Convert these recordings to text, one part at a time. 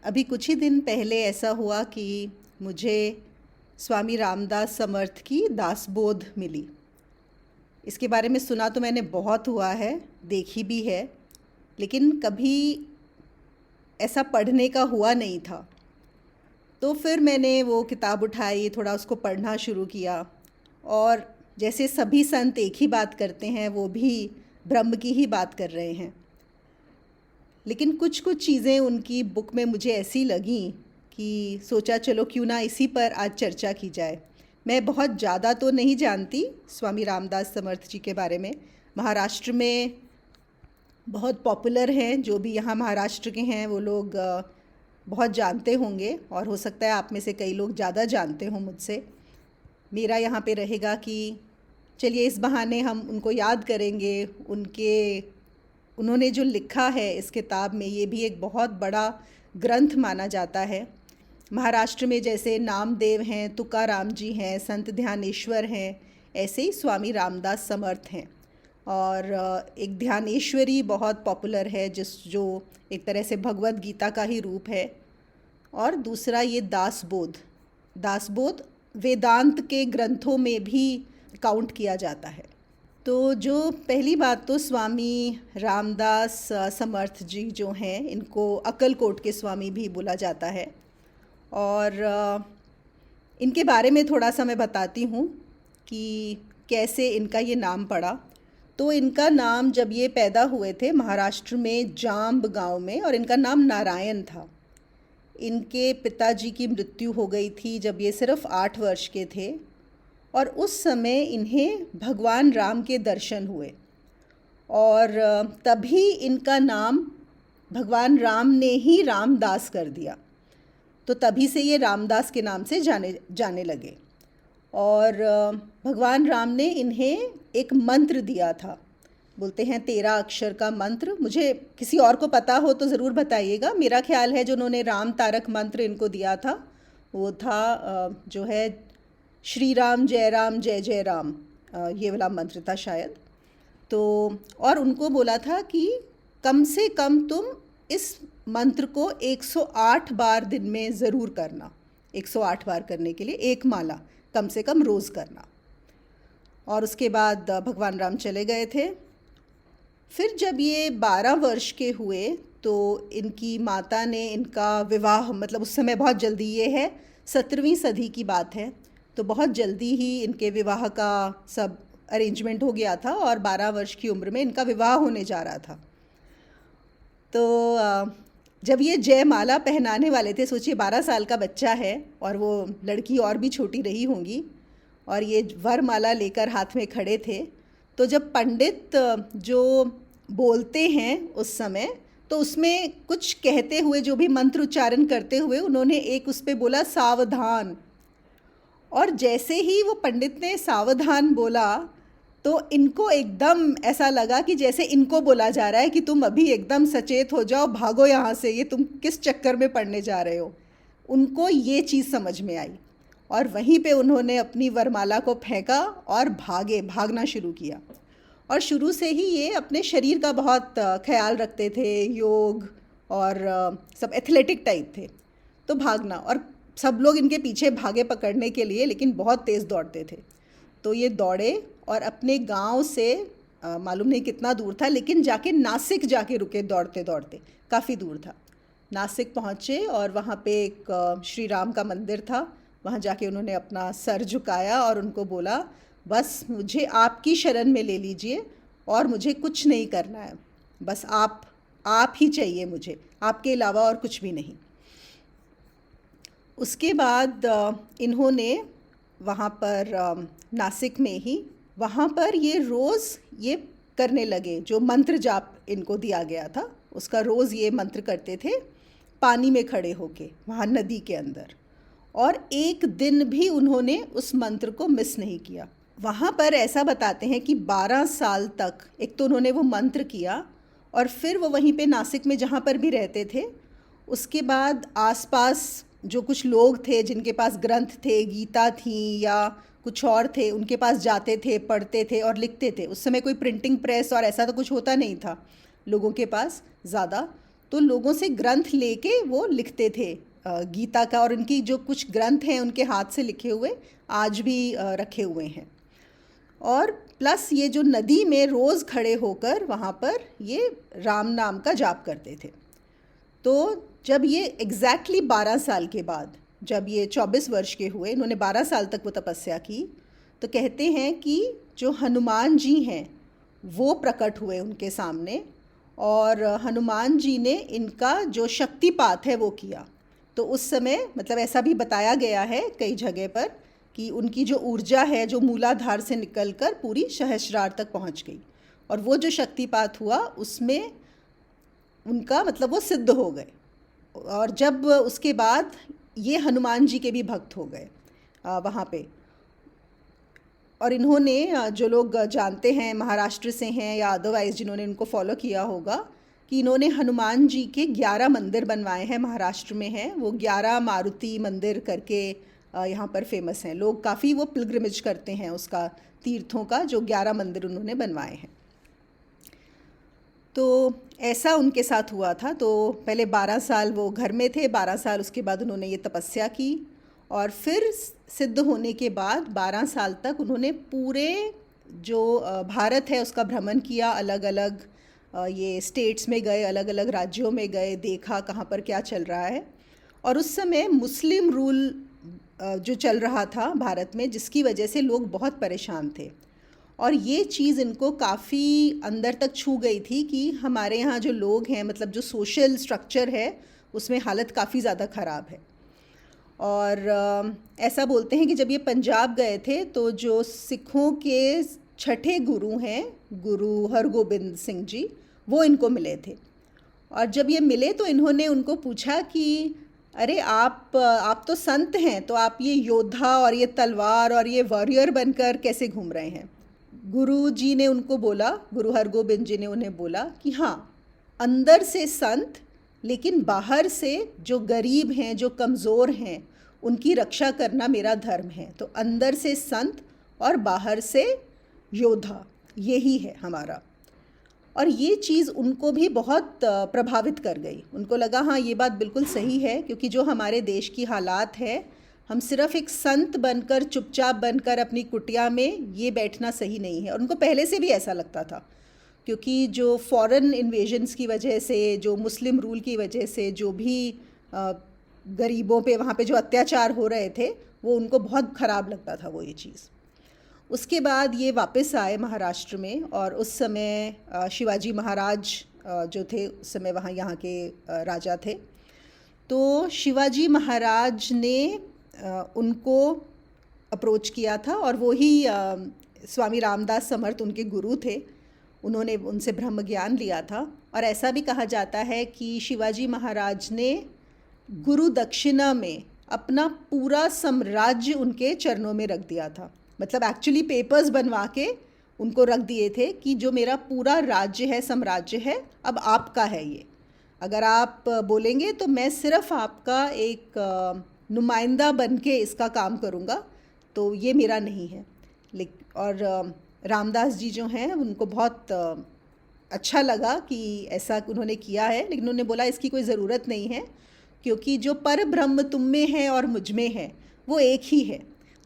अभी कुछ ही दिन पहले ऐसा हुआ कि मुझे स्वामी रामदास समर्थ की दासबोध मिली। इसके बारे में सुना तो मैंने बहुत हुआ है, देखी भी है, लेकिन कभी ऐसा पढ़ने का हुआ नहीं था। तो फिर मैंने वो किताब उठाई, थोड़ा उसको पढ़ना शुरू किया। और जैसे सभी संत एक ही बात करते हैं, वो भी ब्रह्म की ही बात कर रहे हैं। लेकिन कुछ कुछ चीज़ें उनकी बुक में मुझे ऐसी लगीं कि सोचा चलो क्यों ना इसी पर आज चर्चा की जाए। मैं बहुत ज़्यादा तो नहीं जानती स्वामी रामदास समर्थ जी के बारे में। महाराष्ट्र में बहुत पॉपुलर हैं, जो भी यहाँ महाराष्ट्र के हैं वो लोग बहुत जानते होंगे, और हो सकता है आप में से कई लोग ज़्यादा जानते हों मुझसे। मेरा यहाँ पे रहेगा कि चलिए इस बहाने हम उनको याद करेंगे। उन्होंने जो लिखा है इस किताब में, ये भी एक बहुत बड़ा ग्रंथ माना जाता है। महाराष्ट्र में जैसे नामदेव हैं, तुकाराम जी हैं, संत ध्यानेश्वर हैं, ऐसे ही स्वामी रामदास समर्थ हैं। और एक ध्यानेश्वरी बहुत पॉपुलर है, जो एक तरह से भगवत गीता का ही रूप है। और दूसरा ये दासबोध वेदांत के ग्रंथों में भी काउंट किया जाता है। तो जो पहली बात, तो स्वामी रामदास समर्थ जी जो हैं, इनको अक्कलकोट के स्वामी भी बोला जाता है। और इनके बारे में थोड़ा सा मैं बताती हूँ कि कैसे इनका ये नाम पड़ा। तो इनका नाम, जब ये पैदा हुए थे महाराष्ट्र में जाम्ब गांव में, और इनका नाम नारायण था। इनके पिताजी की मृत्यु हो गई थी जब ये सिर्फ 8 वर्ष के थे, और उस समय इन्हें भगवान राम के दर्शन हुए, और तभी इनका नाम भगवान राम ने ही रामदास कर दिया। तो तभी से ये रामदास के नाम से जाने लगे। और भगवान राम ने इन्हें एक मंत्र दिया था, बोलते हैं 13 अक्षर का मंत्र। मुझे किसी और को पता हो तो ज़रूर बताइएगा। मेरा ख्याल है जो उन्होंने राम तारक मंत्र इनको दिया था वो था जो है श्री राम जय जय राम, ये वाला मंत्र था शायद। तो और उनको बोला था कि कम से कम तुम इस मंत्र को 108 बार दिन में ज़रूर करना। 108 बार करने के लिए एक माला कम से कम रोज़ करना। और उसके बाद भगवान राम चले गए थे। फिर जब ये 12 वर्ष के हुए तो इनकी माता ने इनका विवाह, मतलब उस समय बहुत जल्दी, ये है 17वीं सदी की बात है, तो बहुत जल्दी ही इनके विवाह का सब अरेंजमेंट हो गया था, और 12 वर्ष की उम्र में इनका विवाह होने जा रहा था। तो जब ये जयमाला पहनाने वाले थे, सोचिए 12 साल का बच्चा है और वो लड़की और भी छोटी रही होंगी, और ये वरमाला लेकर हाथ में खड़े थे। तो जब पंडित जो बोलते हैं उस समय, तो उसमें कुछ कहते हुए, जो भी मंत्र उच्चारण करते हुए, उन्होंने एक उस पर बोला सावधान। और जैसे ही वो पंडित ने सावधान बोला तो इनको एकदम ऐसा लगा कि जैसे इनको बोला जा रहा है कि तुम अभी एकदम सचेत हो जाओ, भागो यहाँ से, ये तुम किस चक्कर में पड़ने जा रहे हो। उनको ये चीज़ समझ में आई, और वहीं पे उन्होंने अपनी वरमाला को फेंका और भागना शुरू किया। और शुरू से ही ये अपने शरीर का बहुत ख्याल रखते थे, योग और सब एथलेटिक टाइप थे। तो भागना, और सब लोग इनके पीछे भागे पकड़ने के लिए, लेकिन बहुत तेज़ दौड़ते थे। तो ये दौड़े और अपने गांव से मालूम नहीं कितना दूर था, लेकिन जाके नासिक जाके रुके, दौड़ते दौड़ते काफ़ी दूर था। नासिक पहुँचे और वहाँ पे एक श्री राम का मंदिर था। वहाँ जाके उन्होंने अपना सर झुकाया और उनको बोला, बस मुझे आपकी शरण में ले लीजिए और मुझे कुछ नहीं करना है, बस आप ही चाहिए मुझे, आपके अलावा और कुछ भी नहीं। उसके बाद इन्होंने वहाँ पर नासिक में ही, वहाँ पर ये रोज़ ये करने लगे, जो मंत्र जाप इनको दिया गया था उसका रोज़ ये मंत्र करते थे, पानी में खड़े होके वहाँ नदी के अंदर। और एक दिन भी उन्होंने उस मंत्र को मिस नहीं किया। वहाँ पर ऐसा बताते हैं कि 12 साल तक एक तो उन्होंने वो मंत्र किया, और फिर वो वहीं पे नासिक में जहाँ पर भी रहते थे, उसके बाद आसपास जो कुछ लोग थे जिनके पास ग्रंथ थे, गीता थी या कुछ और थे, उनके पास जाते थे, पढ़ते थे और लिखते थे। उस समय कोई प्रिंटिंग प्रेस और ऐसा तो कुछ होता नहीं था लोगों के पास ज़्यादा। तो लोगों से ग्रंथ लेके वो लिखते थे गीता का, और उनकी जो कुछ ग्रंथ हैं उनके हाथ से लिखे हुए आज भी रखे हुए हैं। और प्लस ये जो नदी में रोज़ खड़े होकर वहाँ पर ये राम नाम का जाप करते थे। तो जब ये एग्जैक्टली 12 साल के बाद, जब ये 24 वर्ष के हुए, इन्होंने 12 साल तक वो तपस्या की, तो कहते हैं कि जो हनुमान जी हैं वो प्रकट हुए उनके सामने, और हनुमान जी ने इनका जो शक्तिपात है वो किया। तो उस समय मतलब ऐसा भी बताया गया है कई जगह पर कि उनकी जो ऊर्जा है जो मूलाधार से निकलकर पूरी सहस्रार तक पहुंच गई, और वो जो शक्तिपात हुआ उसमें उनका मतलब वो सिद्ध हो गए। और जब उसके बाद ये हनुमान जी के भी भक्त हो गए वहाँ पे। और इन्होंने जो लोग जानते हैं महाराष्ट्र से हैं या अदरवाइज़ जिन्होंने इनको फॉलो किया होगा, कि इन्होंने हनुमान जी के 11 मंदिर बनवाए हैं, महाराष्ट्र में हैं वो 11 मारुति मंदिर करके यहाँ पर फेमस हैं। लोग काफ़ी वो पिलग्रिमेज करते हैं उसका, तीर्थों का, जो 11 मंदिर उन्होंने बनवाए हैं। तो ऐसा उनके साथ हुआ था। तो पहले 12 साल वो घर में थे, 12 साल उसके बाद उन्होंने ये तपस्या की, और फिर सिद्ध होने के बाद 12 साल तक उन्होंने पूरे जो भारत है उसका भ्रमण किया। अलग अलग ये स्टेट्स में गए, अलग अलग राज्यों में गए, देखा कहाँ पर क्या चल रहा है। और उस समय मुस्लिम रूल जो चल रहा था भारत में, जिसकी वजह से लोग बहुत परेशान थे, और ये चीज़ इनको काफ़ी अंदर तक छू गई थी कि हमारे यहाँ जो लोग हैं, मतलब जो सोशल स्ट्रक्चर है उसमें हालत काफ़ी ज़्यादा ख़राब है। और ऐसा बोलते हैं कि जब ये पंजाब गए थे तो जो सिखों के छठे गुरु हैं, गुरु हरगोबिंद सिंह जी, वो इनको मिले थे। और जब ये मिले तो इन्होंने उनको पूछा कि अरे आप तो संत हैं, तो आप ये योद्धा और ये तलवार और ये वॉरियर बनकर कैसे घूम रहे हैं। गुरु जी ने उनको बोला, गुरु हरगोबिंद जी ने उन्हें बोला कि हाँ, अंदर से संत, लेकिन बाहर से जो गरीब हैं, जो कमज़ोर हैं, उनकी रक्षा करना मेरा धर्म है। तो अंदर से संत और बाहर से योद्धा, यही है हमारा। और ये चीज़ उनको भी बहुत प्रभावित कर गई। उनको लगा हाँ, ये बात बिल्कुल सही है, क्योंकि जो हमारे देश की हालात है, हम सिर्फ एक संत बनकर, चुपचाप बनकर अपनी कुटिया में ये बैठना सही नहीं है। और उनको पहले से भी ऐसा लगता था, क्योंकि जो फॉरेन इन्वेजन्स की वजह से, जो मुस्लिम रूल की वजह से, जो भी गरीबों पे वहाँ पे जो अत्याचार हो रहे थे, वो उनको बहुत ख़राब लगता था वो ये चीज़। उसके बाद ये वापस आए महाराष्ट्र में, और उस समय शिवाजी महाराज जो थे उस समय वहाँ यहाँ के राजा थे। तो शिवाजी महाराज ने उनको अप्रोच किया था, और वो ही स्वामी रामदास समर्थ उनके गुरु थे। उन्होंने उनसे ब्रह्म ज्ञान लिया था। और ऐसा भी कहा जाता है कि शिवाजी महाराज ने गुरु दक्षिणा में अपना पूरा साम्राज्य उनके चरणों में रख दिया था। मतलब एक्चुअली पेपर्स बनवा के उनको रख दिए थे कि जो मेरा पूरा राज्य है, साम्राज्य है, अब आपका है ये। अगर आप बोलेंगे तो मैं सिर्फ आपका एक नुमाइंदा बन के इसका काम करूँगा, तो ये मेरा नहीं है। और रामदास जी जो हैं उनको बहुत अच्छा लगा कि ऐसा उन्होंने किया है, लेकिन उन्होंने बोला इसकी कोई ज़रूरत नहीं है, क्योंकि जो पर ब्रह्म तुम में है और मुझ में है वो एक ही है,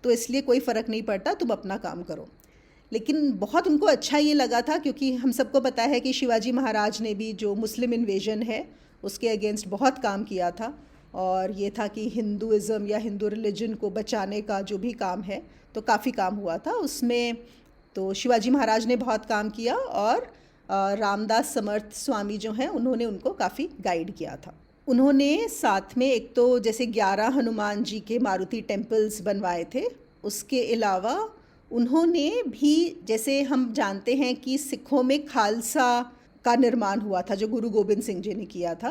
तो इसलिए कोई फ़र्क नहीं पड़ता, तुम अपना काम करो। लेकिन बहुत उनको अच्छा ये लगा था, क्योंकि हम सबको पता है कि शिवाजी महाराज ने भी जो मुस्लिम इन्वेजन है उसके अगेंस्ट बहुत काम किया था, और ये था कि हिंदुज़म या हिंदू रिलीजन को बचाने का जो भी काम है, तो काफ़ी काम हुआ था उसमें। तो शिवाजी महाराज ने बहुत काम किया, और रामदास समर्थ स्वामी जो हैं उन्होंने उनको काफ़ी गाइड किया था। उन्होंने साथ में एक तो जैसे 11 हनुमान जी के मारुति टेम्पल्स बनवाए थे, उसके अलावा उन्होंने भी, जैसे हम जानते हैं कि सिखों में खालसा का निर्माण हुआ था जो गुरु गोबिंद सिंह जी ने किया था,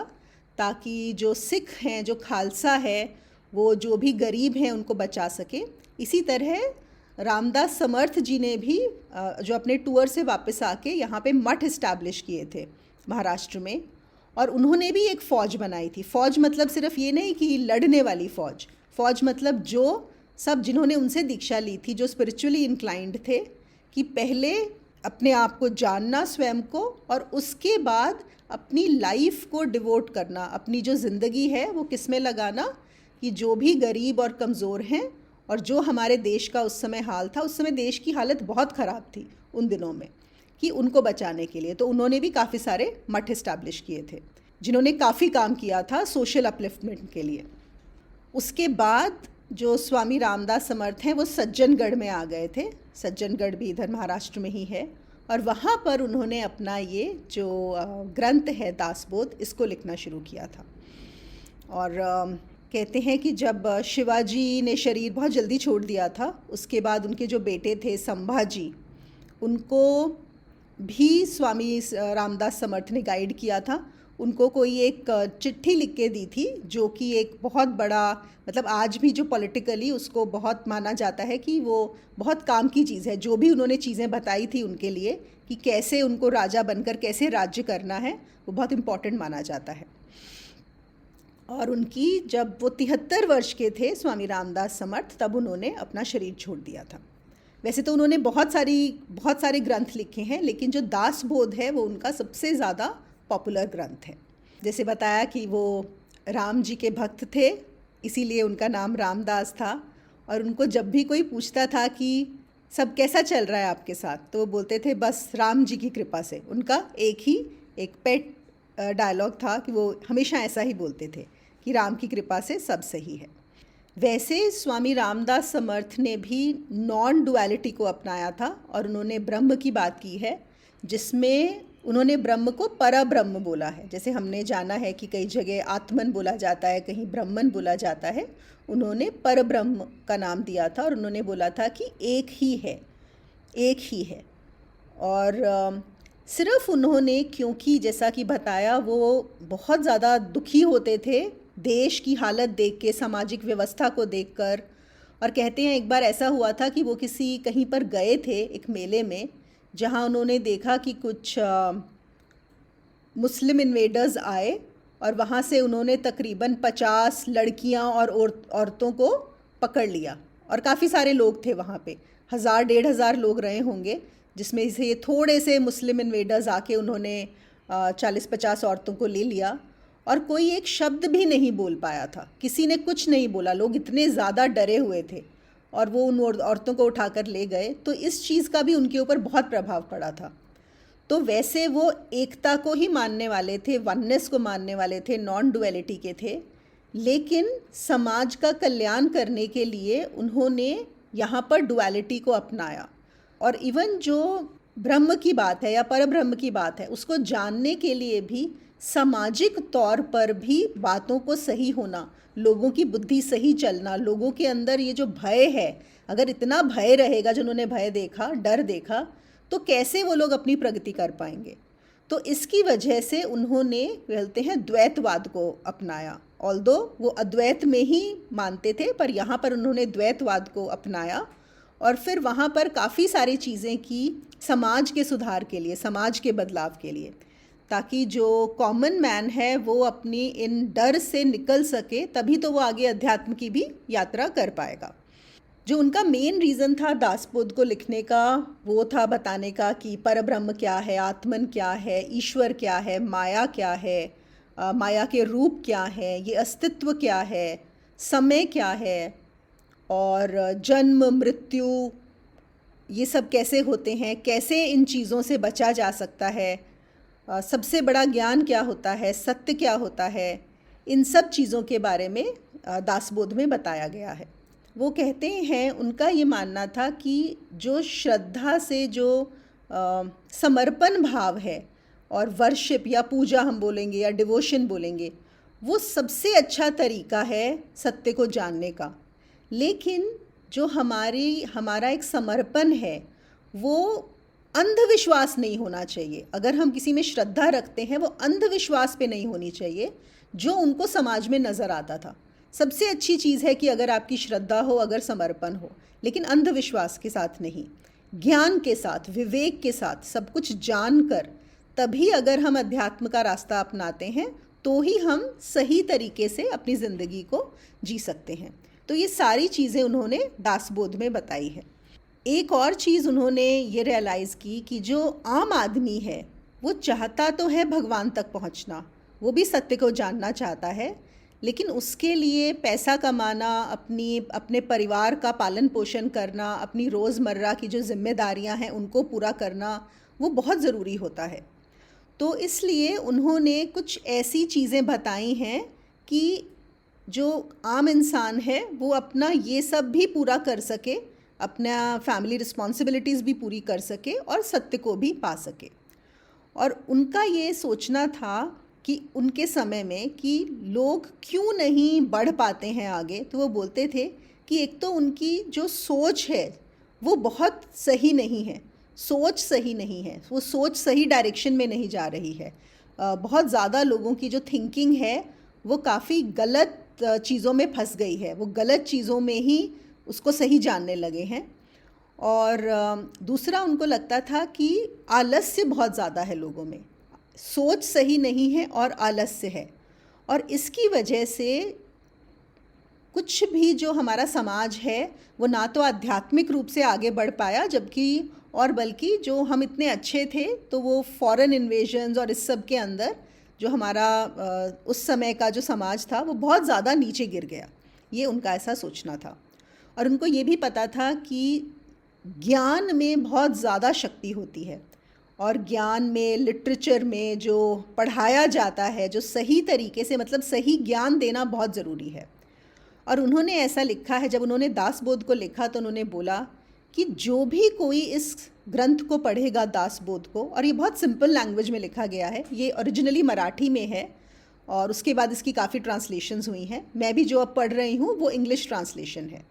ताकि जो सिख हैं, जो खालसा है, वो जो भी गरीब हैं उनको बचा सके। इसी तरह रामदास समर्थ जी ने भी जो अपने टूर से वापस आके यहाँ पे मठ इस्टेब्लिश किए थे महाराष्ट्र में, और उन्होंने भी एक फ़ौज बनाई थी। फ़ौज मतलब सिर्फ ये नहीं कि लड़ने वाली फ़ौज, फ़ौज मतलब जो सब जिन्होंने उनसे दीक्षा ली थी, जो स्पिरिचुअली इंक्लाइंड थे, कि पहले अपने आप को जानना स्वयं को, और उसके बाद अपनी लाइफ को डिवोट करना, अपनी जो ज़िंदगी है वो किस में लगाना कि जो भी गरीब और कमज़ोर हैं, और जो हमारे देश का उस समय हाल था, उस समय देश की हालत बहुत ख़राब थी उन दिनों में, कि उनको बचाने के लिए तो उन्होंने भी काफ़ी सारे मठ इस्टेब्लिश किए थे जिन्होंने काफ़ी काम किया था सोशल अपलिफ्टमेंट के लिए। उसके बाद जो स्वामी रामदास समर्थ हैं वो सज्जनगढ़ में आ गए थे। सज्जनगढ़ भी इधर महाराष्ट्र में ही है, और वहाँ पर उन्होंने अपना ये जो ग्रंथ है दासबोध, इसको लिखना शुरू किया था। और कहते हैं कि जब शिवाजी ने शरीर बहुत जल्दी छोड़ दिया था, उसके बाद उनके जो बेटे थे संभाजी, उनको भी स्वामी रामदास समर्थ ने गाइड किया था। उनको कोई एक चिट्ठी लिख के दी थी, जो कि एक बहुत बड़ा, मतलब आज भी जो पॉलिटिकली उसको बहुत माना जाता है कि वो बहुत काम की चीज़ है। जो भी उन्होंने चीज़ें बताई थी उनके लिए कि कैसे उनको राजा बनकर कैसे राज्य करना है, वो बहुत इम्पॉर्टेंट माना जाता है। और उनकी जब वो 73 वर्ष के थे स्वामी रामदास समर्थ, तब उन्होंने अपना शरीर छोड़ दिया था। वैसे तो उन्होंने बहुत सारे ग्रंथ लिखे हैं, लेकिन जो दासबोध है वो उनका सबसे ज़्यादा पॉपुलर ग्रंथ है। जैसे बताया कि वो राम जी के भक्त थे, इसीलिए उनका नाम रामदास था। और उनको जब भी कोई पूछता था कि सब कैसा चल रहा है आपके साथ, तो वो बोलते थे बस राम जी की कृपा से। उनका एक पेट डायलॉग था कि वो हमेशा ऐसा ही बोलते थे कि राम की कृपा से सब सही है। वैसे स्वामी रामदास समर्थ ने भी नॉन डुअलिटी को अपनाया था, और उन्होंने ब्रह्म की बात की है, जिसमें उन्होंने ब्रह्म को परब्रह्म बोला है। जैसे हमने जाना है कि कई जगह आत्मन बोला जाता है, कहीं ब्रह्मन बोला जाता है, उन्होंने परब्रह्म का नाम दिया था, और उन्होंने बोला था कि एक ही है, एक ही है। और सिर्फ उन्होंने, क्योंकि जैसा कि बताया वो बहुत ज़्यादा दुखी होते थे देश की हालत देख के, सामाजिक व्यवस्था को देखकर। और कहते हैं एक बार ऐसा हुआ था कि वो कहीं पर गए थे एक मेले में, जहाँ उन्होंने देखा कि कुछ मुस्लिम इन्वेडर्स आए, और वहाँ से उन्होंने तकरीबन 50 लड़कियाँ और औरतों को पकड़ लिया। और काफ़ी सारे लोग थे वहाँ पे, 1000-1500 लोग रहे होंगे, जिसमें से ये थोड़े से मुस्लिम इन्वेडर्स आके उन्होंने 40-50 औरतों को ले लिया, और कोई एक शब्द भी नहीं बोल पाया था, किसी ने कुछ नहीं बोला। लोग इतने ज़्यादा डरे हुए थे, और वो उन औरतों को उठाकर ले गए। तो इस चीज़ का भी उनके ऊपर बहुत प्रभाव पड़ा था। तो वैसे वो एकता को ही मानने वाले थे, वननेस को मानने वाले थे, नॉन डुअलिटी के थे, लेकिन समाज का कल्याण करने के लिए उन्होंने यहाँ पर डुअलिटी को अपनाया। और इवन जो ब्रह्म की बात है या परब्रह्म की बात है, उसको जानने के लिए भी सामाजिक तौर पर भी बातों को सही होना, लोगों की बुद्धि सही चलना, लोगों के अंदर ये जो भय है, अगर इतना भय रहेगा, जिन्होंने भय देखा, डर देखा, तो कैसे वो लोग अपनी प्रगति कर पाएंगे। तो इसकी वजह से उन्होंने कहते हैं द्वैतवाद को अपनाया। ऑल्दो वो अद्वैत में ही मानते थे, पर यहाँ पर उन्होंने द्वैतवाद को अपनाया, और फिर वहाँ पर काफ़ी सारी चीज़ें की समाज के सुधार के लिए, समाज के बदलाव के लिए, ताकि जो कॉमन मैन है वो अपनी इन डर से निकल सके, तभी तो वो आगे अध्यात्म की भी यात्रा कर पाएगा। जो उनका मेन रीज़न था दासबोध को लिखने का, वो था बताने का कि परब्रह्म क्या है, आत्मन क्या है, ईश्वर क्या है, माया क्या है, माया के रूप क्या है, ये अस्तित्व क्या है, समय क्या है, और जन्म मृत्यु ये सब कैसे होते हैं, कैसे इन चीज़ों से बचा जा सकता है, सबसे बड़ा ज्ञान क्या होता है, सत्य क्या होता है, इन सब चीज़ों के बारे में दासबोध में बताया गया है। वो कहते हैं, उनका ये मानना था कि जो श्रद्धा से जो समर्पण भाव है, और वर्शिप या पूजा हम बोलेंगे या डिवोशन बोलेंगे, वो सबसे अच्छा तरीका है सत्य को जानने का। लेकिन जो हमारा एक समर्पण है, वो अंधविश्वास नहीं होना चाहिए। अगर हम किसी में श्रद्धा रखते हैं, वो अंधविश्वास पे नहीं होनी चाहिए, जो उनको समाज में नज़र आता था। सबसे अच्छी चीज़ है कि अगर आपकी श्रद्धा हो, अगर समर्पण हो, लेकिन अंधविश्वास के साथ नहीं, ज्ञान के साथ, विवेक के साथ, सब कुछ जानकर, तभी अगर हम अध्यात्म का रास्ता अपनाते हैं, तो ही हम सही तरीके से अपनी ज़िंदगी को जी सकते हैं। तो ये सारी चीज़ें उन्होंने दासबोध में बताई है। एक और चीज़ उन्होंने ये रियलाइज़ की कि जो आम आदमी है वो चाहता तो है भगवान तक पहुंचना, वो भी सत्य को जानना चाहता है, लेकिन उसके लिए पैसा कमाना, अपने परिवार का पालन पोषण करना, अपनी रोज़मर्रा की जो जिम्मेदारियां हैं उनको पूरा करना, वो बहुत ज़रूरी होता है। तो इसलिए उन्होंने कुछ ऐसी चीज़ें बताई हैं कि जो आम इंसान है वो अपना ये सब भी पूरा कर सके, अपना फैमिली रिस्पॉन्सिबिलिटीज़ भी पूरी कर सके और सत्य को भी पा सके। और उनका ये सोचना था कि उनके समय में कि लोग क्यों नहीं बढ़ पाते हैं आगे, तो वो बोलते थे कि एक तो उनकी जो सोच है वो बहुत सही नहीं है, सोच सही नहीं है, वो सोच सही डायरेक्शन में नहीं जा रही है। बहुत ज़्यादा लोगों की जो थिंकिंग है वो काफ़ी गलत चीज़ों में फंस गई है, वो गलत चीज़ों में ही उसको सही जानने लगे हैं। और दूसरा उनको लगता था कि आलस्य बहुत ज़्यादा है लोगों में, सोच सही नहीं है और आलस्य है, और इसकी वजह से कुछ भी जो हमारा समाज है वो ना तो आध्यात्मिक रूप से आगे बढ़ पाया, जबकि और बल्कि जो हम इतने अच्छे थे तो वो फॉरेन इन्वेजन्स और इस सब के अंदर जो हमारा उस समय का जो समाज था वो बहुत ज़्यादा नीचे गिर गया। ये उनका ऐसा सोचना था। और उनको ये भी पता था कि ज्ञान में बहुत ज़्यादा शक्ति होती है, और ज्ञान में, लिटरेचर में जो पढ़ाया जाता है, जो सही तरीके से, मतलब सही ज्ञान देना बहुत ज़रूरी है। और उन्होंने ऐसा लिखा है, जब उन्होंने दासबोध को लिखा तो उन्होंने बोला कि जो भी कोई इस ग्रंथ को पढ़ेगा, दासबोध को, और ये बहुत सिंपल लैंग्वेज में लिखा गया है, ये ओरिजिनली मराठी में है और उसके बाद इसकी काफ़ी ट्रांसलेशंस हुई हैं, मैं भी जो अब पढ़ रही हूँ वो इंग्लिश ट्रांसलेशन है।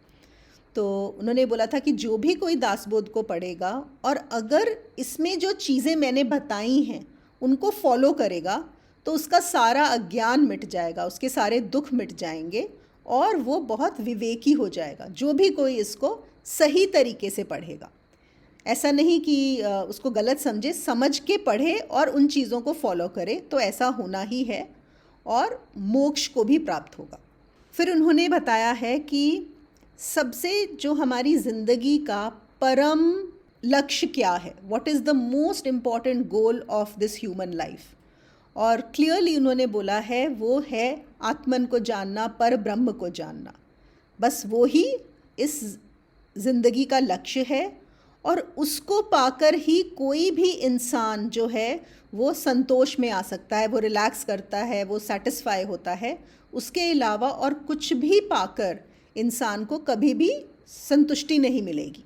तो उन्होंने बोला था कि जो भी कोई दासबोध को पढ़ेगा और अगर इसमें जो चीज़ें मैंने बताई हैं उनको फॉलो करेगा तो उसका सारा अज्ञान मिट जाएगा, उसके सारे दुख मिट जाएंगे और वो बहुत विवेकी हो जाएगा, जो भी कोई इसको सही तरीके से पढ़ेगा। ऐसा नहीं कि उसको गलत समझे, समझ के पढ़े और उन चीज़ों को फॉलो करे, तो ऐसा होना ही है और मोक्ष को भी प्राप्त होगा। फिर उन्होंने बताया है कि सबसे जो हमारी ज़िंदगी का परम लक्ष्य क्या है, what is the most important goal of this human life, और क्लियरली उन्होंने बोला है वो है आत्मन को जानना, पर ब्रह्म को जानना। बस वो ही इस ज़िंदगी का लक्ष्य है और उसको पाकर ही कोई भी इंसान जो है वो संतोष में आ सकता है, वो रिलैक्स करता है, वो सेटिस्फाई होता है। उसके अलावा और कुछ भी पाकर इंसान को कभी भी संतुष्टि नहीं मिलेगी,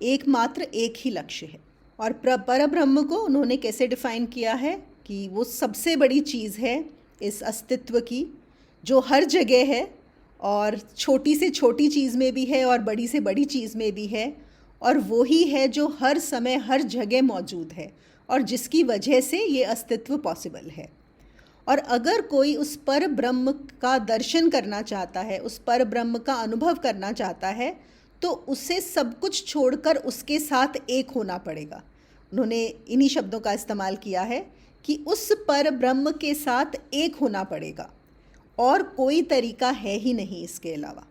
एकमात्र एक ही लक्ष्य है। और पर ब्रह्म को उन्होंने कैसे डिफ़ाइन किया है कि वो सबसे बड़ी चीज़ है इस अस्तित्व की, जो हर जगह है, और छोटी से छोटी चीज़ में भी है और बड़ी से बड़ी चीज़ में भी है, और वो ही है जो हर समय हर जगह मौजूद है और जिसकी वजह से ये अस्तित्व पॉसिबल है। और अगर कोई उस पर ब्रह्म का दर्शन करना चाहता है, उस पर ब्रह्म का अनुभव करना चाहता है, तो उसे सब कुछ छोड़कर उसके साथ एक होना पड़ेगा। उन्होंने इन्हीं शब्दों का इस्तेमाल किया है कि उस पर ब्रह्म के साथ एक होना पड़ेगा और कोई तरीका है ही नहीं इसके अलावा।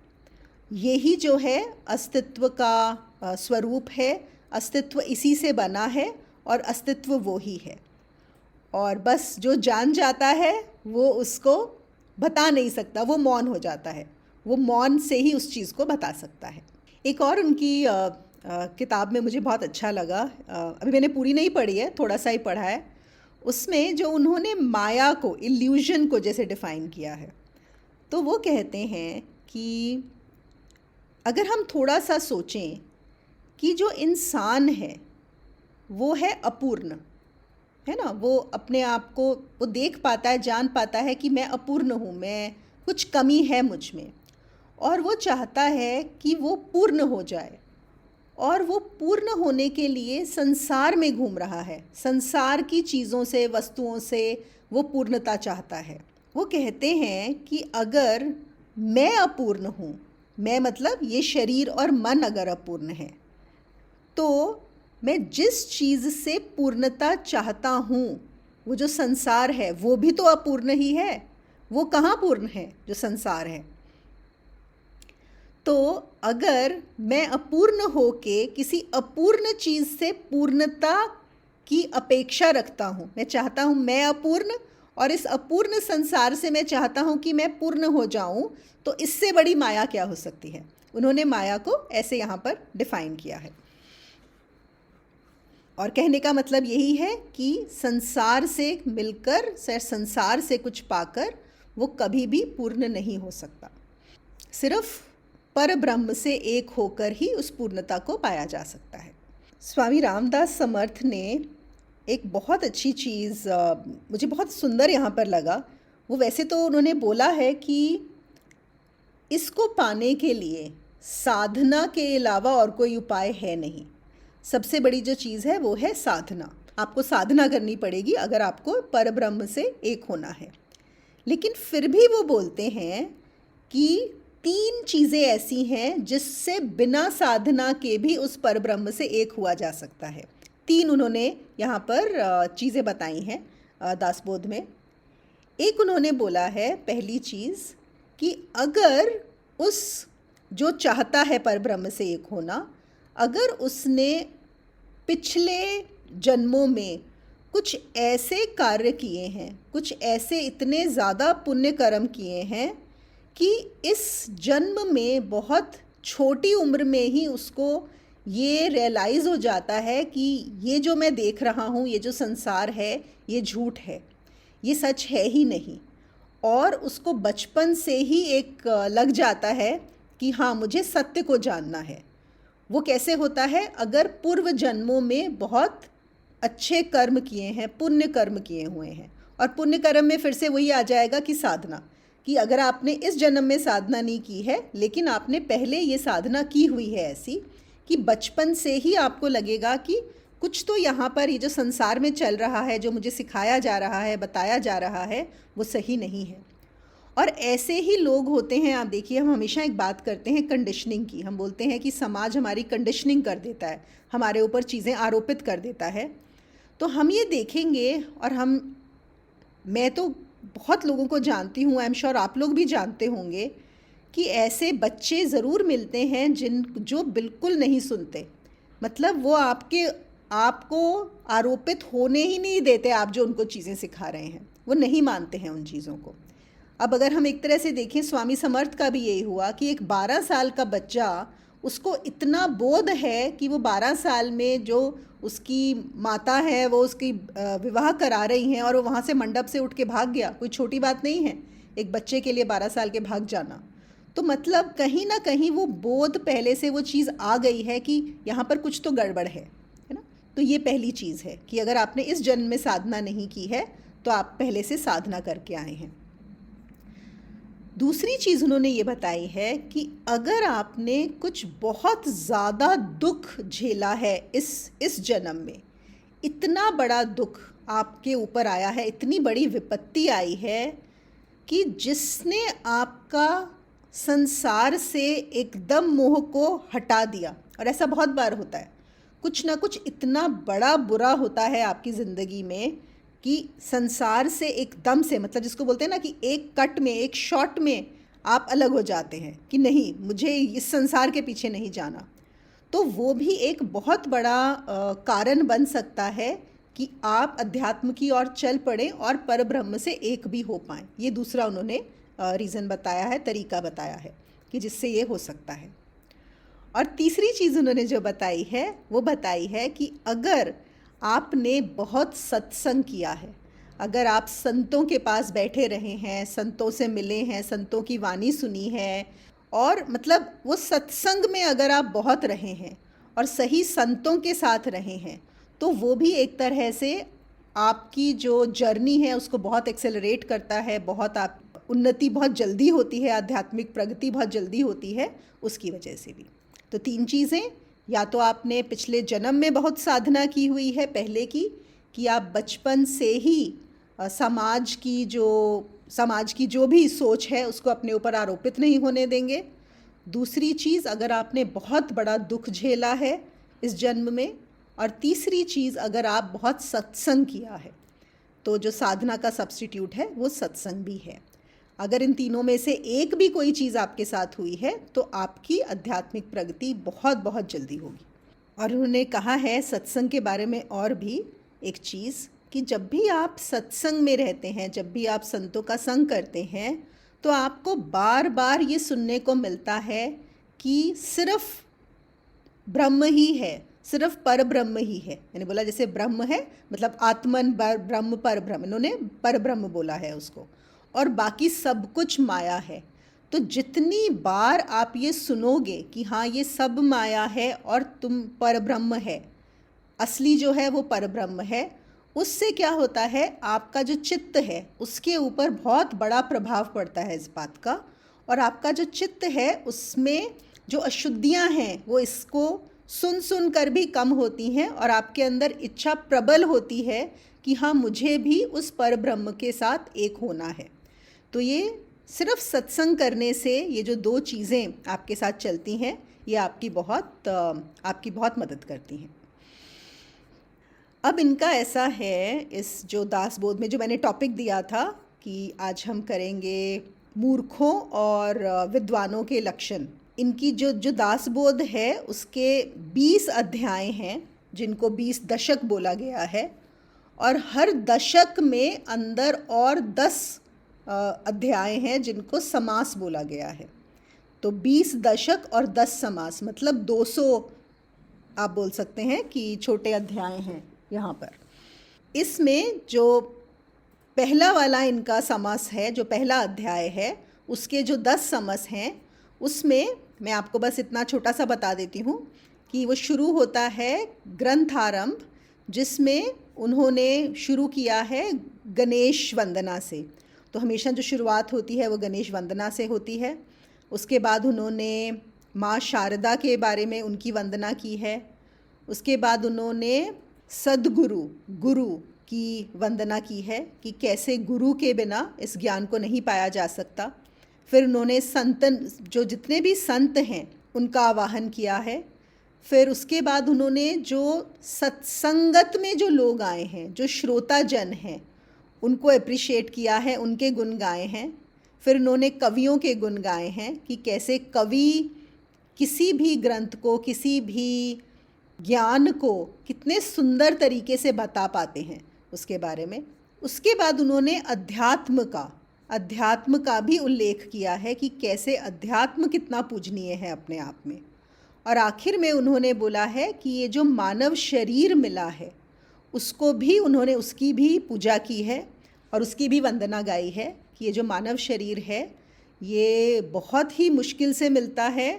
यही जो है अस्तित्व का स्वरूप है, अस्तित्व इसी से बना है और अस्तित्व वो ही है। और बस जो जान जाता है वो उसको बता नहीं सकता, वो मौन हो जाता है, वो मौन से ही उस चीज़ को बता सकता है। एक और उनकी किताब में मुझे बहुत अच्छा लगा, अभी मैंने पूरी नहीं पढ़ी है, थोड़ा सा ही पढ़ा है, उसमें जो उन्होंने माया को, इल्यूजन को जैसे डिफ़ाइन किया है, तो वो कहते हैं कि अगर हम थोड़ा सा सोचें कि जो इंसान है वो है अपूर्ण, है ना, वो अपने आप को वो देख पाता है, जान पाता है कि मैं अपूर्ण हूँ, मैं कुछ कमी है मुझ में, और वो चाहता है कि वो पूर्ण हो जाए, और वो पूर्ण होने के लिए संसार में घूम रहा है, संसार की चीज़ों से, वस्तुओं से वो पूर्णता चाहता है। वो कहते हैं कि अगर मैं अपूर्ण हूँ, मैं मतलब ये शरीर और मन अगर अपूर्ण है, तो मैं जिस चीज़ से पूर्णता चाहता हूँ, वो जो संसार है वो भी तो अपूर्ण ही है, वो कहाँ पूर्ण है जो संसार है। तो अगर मैं अपूर्ण होके किसी अपूर्ण चीज़ से पूर्णता की अपेक्षा रखता हूँ, मैं चाहता हूँ मैं अपूर्ण और इस अपूर्ण संसार से मैं चाहता हूँ कि मैं पूर्ण हो जाऊँ, तो इससे बड़ी माया क्या हो सकती है। उन्होंने माया को ऐसे यहाँ पर डिफाइन किया है और कहने का मतलब यही है कि संसार से मिलकर, संसार से कुछ पाकर वो कभी भी पूर्ण नहीं हो सकता। सिर्फ पर ब्रह्म से एक होकर ही उस पूर्णता को पाया जा सकता है। स्वामी रामदास समर्थ ने एक बहुत अच्छी चीज़ मुझे बहुत सुंदर यहाँ पर लगा। वो वैसे तो उन्होंने बोला है कि इसको पाने के लिए साधना के अलावा और कोई उपाय है नहीं। सबसे बड़ी जो चीज़ है वो है साधना। आपको साधना करनी पड़ेगी अगर आपको परब्रह्म से एक होना है। लेकिन फिर भी वो बोलते हैं कि 3 चीज़ें ऐसी हैं जिससे बिना साधना के भी उस परब्रह्म से एक हुआ जा सकता है। 3 उन्होंने यहाँ पर चीज़ें बताई हैं दासबोध में। एक उन्होंने बोला है, पहली चीज़ कि अगर उस जो चाहता है परब्रह्म से एक होना, अगर उसने पिछले जन्मों में कुछ ऐसे कार्य किए हैं, कुछ ऐसे इतने ज़्यादा पुण्य कर्म किए हैं कि इस जन्म में बहुत छोटी उम्र में ही उसको ये रियलाइज़ हो जाता है कि ये जो मैं देख रहा हूँ, ये जो संसार है, ये झूठ है, ये सच है ही नहीं। और उसको बचपन से ही एक लग जाता है कि हाँ, मुझे सत्य को जानना है। वो कैसे होता है? अगर पूर्व जन्मों में बहुत अच्छे कर्म किए हैं, पुण्य कर्म किए हुए हैं। और पुण्य कर्म में फिर से वही आ जाएगा कि साधना, कि अगर आपने इस जन्म में साधना नहीं की है लेकिन आपने पहले ये साधना की हुई है ऐसी कि बचपन से ही आपको लगेगा कि कुछ तो यहाँ पर ये जो संसार में चल रहा है, जो मुझे सिखाया जा रहा है, बताया जा रहा है, वो सही नहीं है। और ऐसे ही लोग होते हैं। आप देखिए, हम हमेशा एक बात करते हैं कंडीशनिंग की। हम बोलते हैं कि समाज हमारी कंडीशनिंग कर देता है, हमारे ऊपर चीज़ें आरोपित कर देता है। तो हम ये देखेंगे और मैं तो बहुत लोगों को जानती हूँ, आई एम श्योर आप लोग भी जानते होंगे कि ऐसे बच्चे ज़रूर मिलते हैं जो बिल्कुल नहीं सुनते। मतलब वो आपको आरोपित होने ही नहीं देते, आप जो उनको चीज़ें सिखा रहे हैं, वो नहीं मानते हैं उन चीज़ों को। अब अगर हम एक तरह से देखें, स्वामी समर्थ का भी यही हुआ कि एक 12 साल का बच्चा, उसको इतना बोध है कि वो 12 साल में जो उसकी माता है वो उसकी विवाह करा रही हैं और वो वहाँ से मंडप से उठ के भाग गया। कोई छोटी बात नहीं है एक बच्चे के लिए 12 साल के भाग जाना। तो मतलब कहीं ना कहीं वो बोध पहले से वो चीज़ आ गई है कि यहाँ पर कुछ तो गड़बड़ है ना। तो ये पहली चीज़ है कि अगर आपने इस जन्म में साधना नहीं की है तो आप पहले से साधना करके आए हैं। दूसरी चीज़ उन्होंने ये बताई है कि अगर आपने कुछ बहुत ज़्यादा दुख झेला है इस जन्म में, इतना बड़ा दुख आपके ऊपर आया है, इतनी बड़ी विपत्ति आई है कि जिसने आपका संसार से एकदम मोह को हटा दिया। और ऐसा बहुत बार होता है, कुछ ना कुछ इतना बड़ा बुरा होता है आपकी ज़िंदगी में कि संसार से एकदम से, मतलब जिसको बोलते हैं ना कि एक कट में, एक शॉट में आप अलग हो जाते हैं कि नहीं, मुझे इस संसार के पीछे नहीं जाना। तो वो भी एक बहुत बड़ा कारण बन सकता है कि आप अध्यात्म की ओर चल पड़ें और परब्रह्म से एक भी हो पाएँ। ये दूसरा उन्होंने रीज़न बताया है, तरीका बताया है कि जिससे ये हो सकता है। और तीसरी चीज़ उन्होंने जो बताई है वो बताई है कि अगर आपने बहुत सत्संग किया है, अगर आप संतों के पास बैठे रहे हैं, संतों से मिले हैं, संतों की वाणी सुनी है, और मतलब वो सत्संग में अगर आप बहुत रहे हैं और सही संतों के साथ रहे हैं, तो वो भी एक तरह से आपकी जो जर्नी है उसको बहुत एक्सेलरेट करता है। बहुत आप उन्नति बहुत जल्दी होती है, आध्यात्मिक प्रगति बहुत जल्दी होती है उसकी वजह से भी। तो 3 चीज़ें, या तो आपने पिछले जन्म में बहुत साधना की हुई है पहले की, कि आप बचपन से ही समाज की जो भी सोच है उसको अपने ऊपर आरोपित नहीं होने देंगे। दूसरी चीज़, अगर आपने बहुत बड़ा दुख झेला है इस जन्म में। और तीसरी चीज़, अगर आप बहुत सत्संग किया है, तो जो साधना का सब्स्टिट्यूट है वो सत्संग भी है। अगर इन तीनों में से एक भी कोई चीज़ आपके साथ हुई है तो आपकी आध्यात्मिक प्रगति बहुत बहुत जल्दी होगी। और उन्होंने कहा है सत्संग के बारे में और भी एक चीज़ कि जब भी आप सत्संग में रहते हैं, जब भी आप संतों का संग करते हैं, तो आपको बार बार ये सुनने को मिलता है कि सिर्फ ब्रह्म ही है, सिर्फ पर ब्रह्म ही है। मैंने बोला जैसे ब्रह्म है मतलब आत्मन ब्रह्म पर ब्रह्म, इन्होंने पर ब्रह्म बोला है उसको, और बाकी सब कुछ माया है। तो जितनी बार आप ये सुनोगे कि हाँ ये सब माया है और तुम पर ब्रह्म है, असली जो है वो पर ब्रह्म है, उससे क्या होता है आपका जो चित्त है उसके ऊपर बहुत बड़ा प्रभाव पड़ता है इस बात का। और आपका जो चित्त है उसमें जो अशुद्धियां हैं वो इसको सुन सुन कर भी कम होती हैं और आपके अंदर इच्छा प्रबल होती है कि हाँ मुझे भी उस पर ब्रह्म के साथ एक होना है। तो ये सिर्फ सत्संग करने से ये जो दो चीज़ें आपके साथ चलती हैं ये आपकी बहुत मदद करती हैं। अब इनका ऐसा है, इस जो दासबोध में जो मैंने टॉपिक दिया था कि आज हम करेंगे मूर्खों और विद्वानों के लक्षण। इनकी जो दासबोध है उसके 20 अध्याय हैं जिनको 20 दशक बोला गया है, और हर दशक में अंदर और 10 अध्याय हैं जिनको समास बोला गया है। तो 20 दशक और 10 समास मतलब 200 आप बोल सकते हैं कि छोटे अध्याय हैं यहाँ पर। इसमें जो पहला वाला इनका समास है, जो पहला अध्याय है, उसके जो 10 समास हैं उसमें मैं आपको बस इतना छोटा सा बता देती हूँ कि वो शुरू होता है ग्रंथारंभ, जिसमें उन्होंने शुरू किया है गणेश वंदना से। तो हमेशा जो शुरुआत होती है वो गणेश वंदना से होती है। उसके बाद उन्होंने माँ शारदा के बारे में उनकी वंदना की है। उसके बाद उन्होंने सद्गुरु गुरु की वंदना की है कि कैसे गुरु के बिना इस ज्ञान को नहीं पाया जा सकता। फिर उन्होंने संतन, जो जितने भी संत हैं उनका आवाहन किया है। फिर उसके बाद उन्होंने जो सत्संगत में जो लोग आए हैं, जो श्रोता जन हैं, उनको अप्रिशिएट किया है, उनके गुण गाए हैं। फिर उन्होंने कवियों के गुण गाए हैं कि कैसे कवि किसी भी ग्रंथ को, किसी भी ज्ञान को कितने सुंदर तरीके से बता पाते हैं उसके बारे में। उसके बाद उन्होंने अध्यात्म का भी उल्लेख किया है कि कैसे अध्यात्म कितना पूजनीय है अपने आप में। और आखिर में उन्होंने बोला है कि ये जो मानव शरीर मिला है उसको भी उन्होंने, उसकी भी पूजा की है और उसकी भी वंदना गाई है कि ये जो मानव शरीर है ये बहुत ही मुश्किल से मिलता है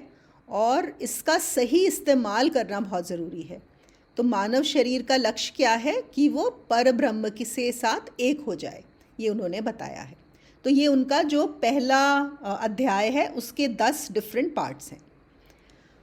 और इसका सही इस्तेमाल करना बहुत ज़रूरी है। तो मानव शरीर का लक्ष्य क्या है कि वो पर ब्रह्म के साथ एक हो जाए, ये उन्होंने बताया है। तो ये उनका जो पहला अध्याय है उसके 10 डिफरेंट पार्ट्स हैं।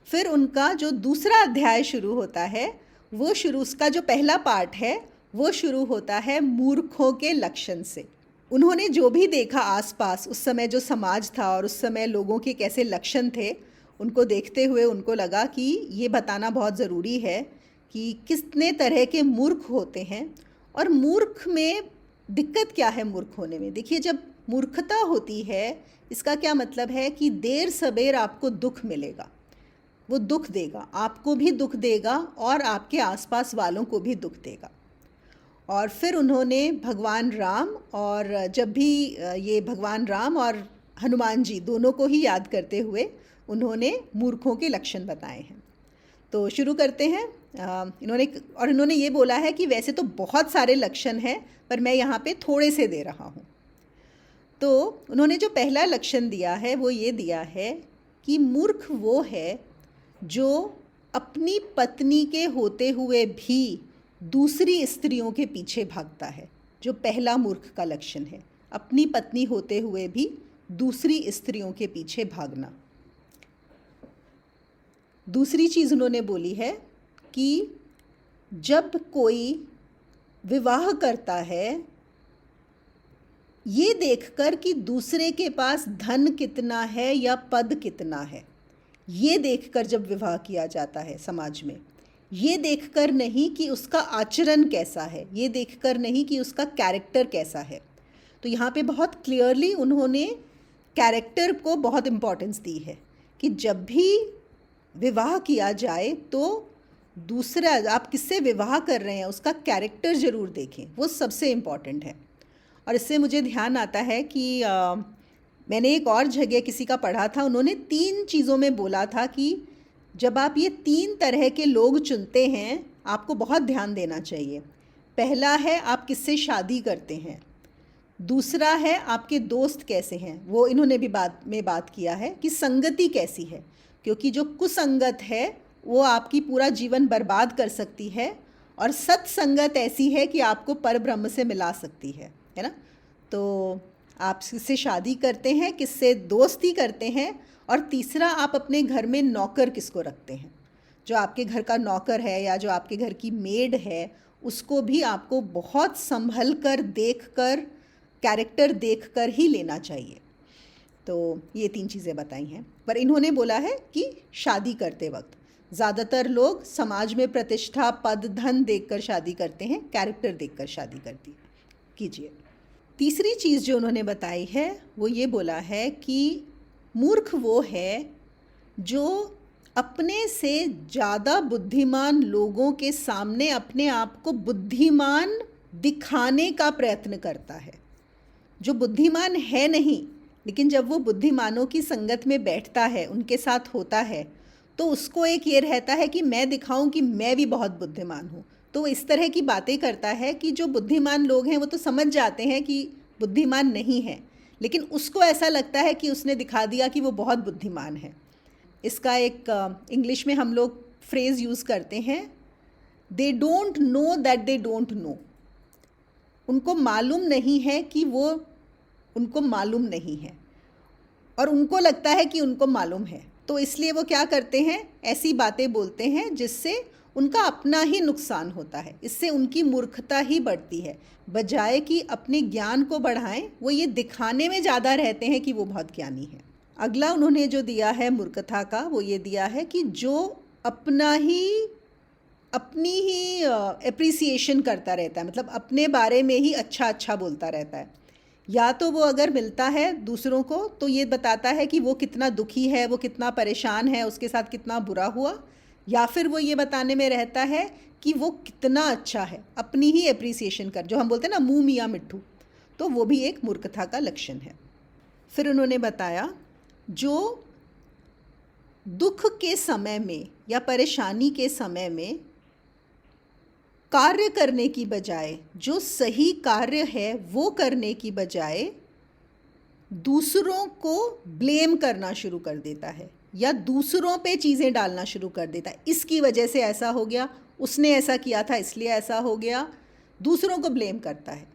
फिर उनका जो दूसरा अध्याय शुरू होता है उसका जो पहला पार्ट है वो शुरू होता है मूर्खों के लक्षण से। उन्होंने जो भी देखा आसपास, उस समय जो समाज था और उस समय लोगों के कैसे लक्षण थे, उनको देखते हुए उनको लगा कि ये बताना बहुत ज़रूरी है कि कितने तरह के मूर्ख होते हैं। और मूर्ख में दिक्कत क्या है मूर्ख होने में? देखिए, जब मूर्खता होती है इसका क्या मतलब है कि देर सबेर आपको दुख मिलेगा, वो दुख देगा, आपको भी दुख देगा और आपके आसपास वालों को भी दुख देगा। और फिर उन्होंने भगवान राम, और जब भी ये भगवान राम और हनुमान जी दोनों को ही याद करते हुए उन्होंने मूर्खों के लक्षण बताए हैं। तो शुरू करते हैं। इन्होंने ये बोला है कि वैसे तो बहुत सारे लक्षण हैं पर मैं यहाँ पे थोड़े से दे रहा हूँ। तो उन्होंने जो पहला लक्षण दिया है वो ये दिया है कि मूर्ख वो है जो अपनी पत्नी के होते हुए भी दूसरी स्त्रियों के पीछे भागता है। जो पहला मूर्ख का लक्षण है, अपनी पत्नी होते हुए भी दूसरी स्त्रियों के पीछे भागना। दूसरी चीज़ उन्होंने बोली है कि जब कोई विवाह करता है ये देखकर कि दूसरे के पास धन कितना है या पद कितना है, ये देखकर जब विवाह किया जाता है समाज में, ये देखकर नहीं कि उसका आचरण कैसा है, ये देखकर नहीं कि उसका कैरेक्टर कैसा है। तो यहाँ पे बहुत क्लियरली उन्होंने कैरेक्टर को बहुत इम्पोर्टेंस दी है कि जब भी विवाह किया जाए तो दूसरा, आप किससे विवाह कर रहे हैं उसका कैरेक्टर ज़रूर देखें, वो सबसे इम्पॉर्टेंट है। और इससे मुझे ध्यान आता है कि मैंने एक और जगह किसी का पढ़ा था, उन्होंने 3 चीज़ों में बोला था कि जब आप ये 3 तरह के लोग चुनते हैं आपको बहुत ध्यान देना चाहिए। पहला है आप किससे शादी करते हैं, दूसरा है आपके दोस्त कैसे हैं, वो इन्होंने भी बात किया है कि संगति कैसी है, क्योंकि जो कुसंगत है वो आपकी पूरा जीवन बर्बाद कर सकती है, और सत्संगत ऐसी है कि आपको परब्रह्म से मिला सकती है ना। तो आप किससे शादी करते हैं, किससे दोस्ती करते हैं, और तीसरा आप अपने घर में नौकर किसको रखते हैं। जो आपके घर का नौकर है या जो आपके घर की मेड है उसको भी आपको बहुत संभल कर, देख कर, कैरेक्टर देख कर ही लेना चाहिए। तो ये 3 चीज़ें बताई हैं। पर इन्होंने बोला है कि शादी करते वक्त ज़्यादातर लोग समाज में प्रतिष्ठा, पद, धन देखकर शादी करते हैं, कैरेक्टर देखकर शादी कीजिए। तीसरी चीज़ जो उन्होंने बताई है वो ये बोला है कि मूर्ख वो है जो अपने से ज़्यादा बुद्धिमान लोगों के सामने अपने आप को बुद्धिमान दिखाने का प्रयत्न करता है। जो बुद्धिमान है नहीं, लेकिन जब वो बुद्धिमानों की संगत में बैठता है, उनके साथ होता है, तो उसको एक ये रहता है कि मैं दिखाऊं कि मैं भी बहुत बुद्धिमान हूँ। तो वो इस तरह की बातें करता है कि जो बुद्धिमान लोग हैं वो तो समझ जाते हैं कि बुद्धिमान नहीं है, लेकिन उसको ऐसा लगता है कि उसने दिखा दिया कि वो बहुत बुद्धिमान है। इसका एक इंग्लिश में हम लोग फ्रेज़ यूज़ करते हैं, they don't know that they don't know. उनको मालूम नहीं है कि वो उनको मालूम नहीं है, और उनको लगता है कि उनको मालूम है, तो इसलिए वो क्या करते हैं, ऐसी बातें बोलते हैं जिससे उनका अपना ही नुकसान होता है। इससे उनकी मूर्खता ही बढ़ती है। बजाय कि अपने ज्ञान को बढ़ाएं, वो ये दिखाने में ज़्यादा रहते हैं कि वो बहुत ज्ञानी हैं। अगला उन्होंने जो दिया है मूर्खता का, वो ये दिया है कि जो अपनी ही एप्रिसिएशन करता रहता है, मतलब अपने बारे में ही अच्छा अच्छा बोलता रहता है। या तो वो अगर मिलता है दूसरों को तो ये बताता है कि वो कितना दुखी है, वो कितना परेशान है, उसके साथ कितना बुरा हुआ, या फिर वो ये बताने में रहता है कि वो कितना अच्छा है, अपनी ही एप्रिसिएशन कर, जो हम बोलते हैं ना मुँह मियाँ मिट्ठू, तो वो भी एक मूर्खता का लक्षण है। फिर उन्होंने बताया जो दुख के समय में या परेशानी के समय में कार्य करने की बजाय, जो सही कार्य है वो करने की बजाय दूसरों को ब्लेम करना शुरू कर देता है या दूसरों पे चीज़ें डालना शुरू कर देता है। इसकी वजह से ऐसा हो गया, उसने ऐसा किया था इसलिए ऐसा हो गया, दूसरों को ब्लेम करता है।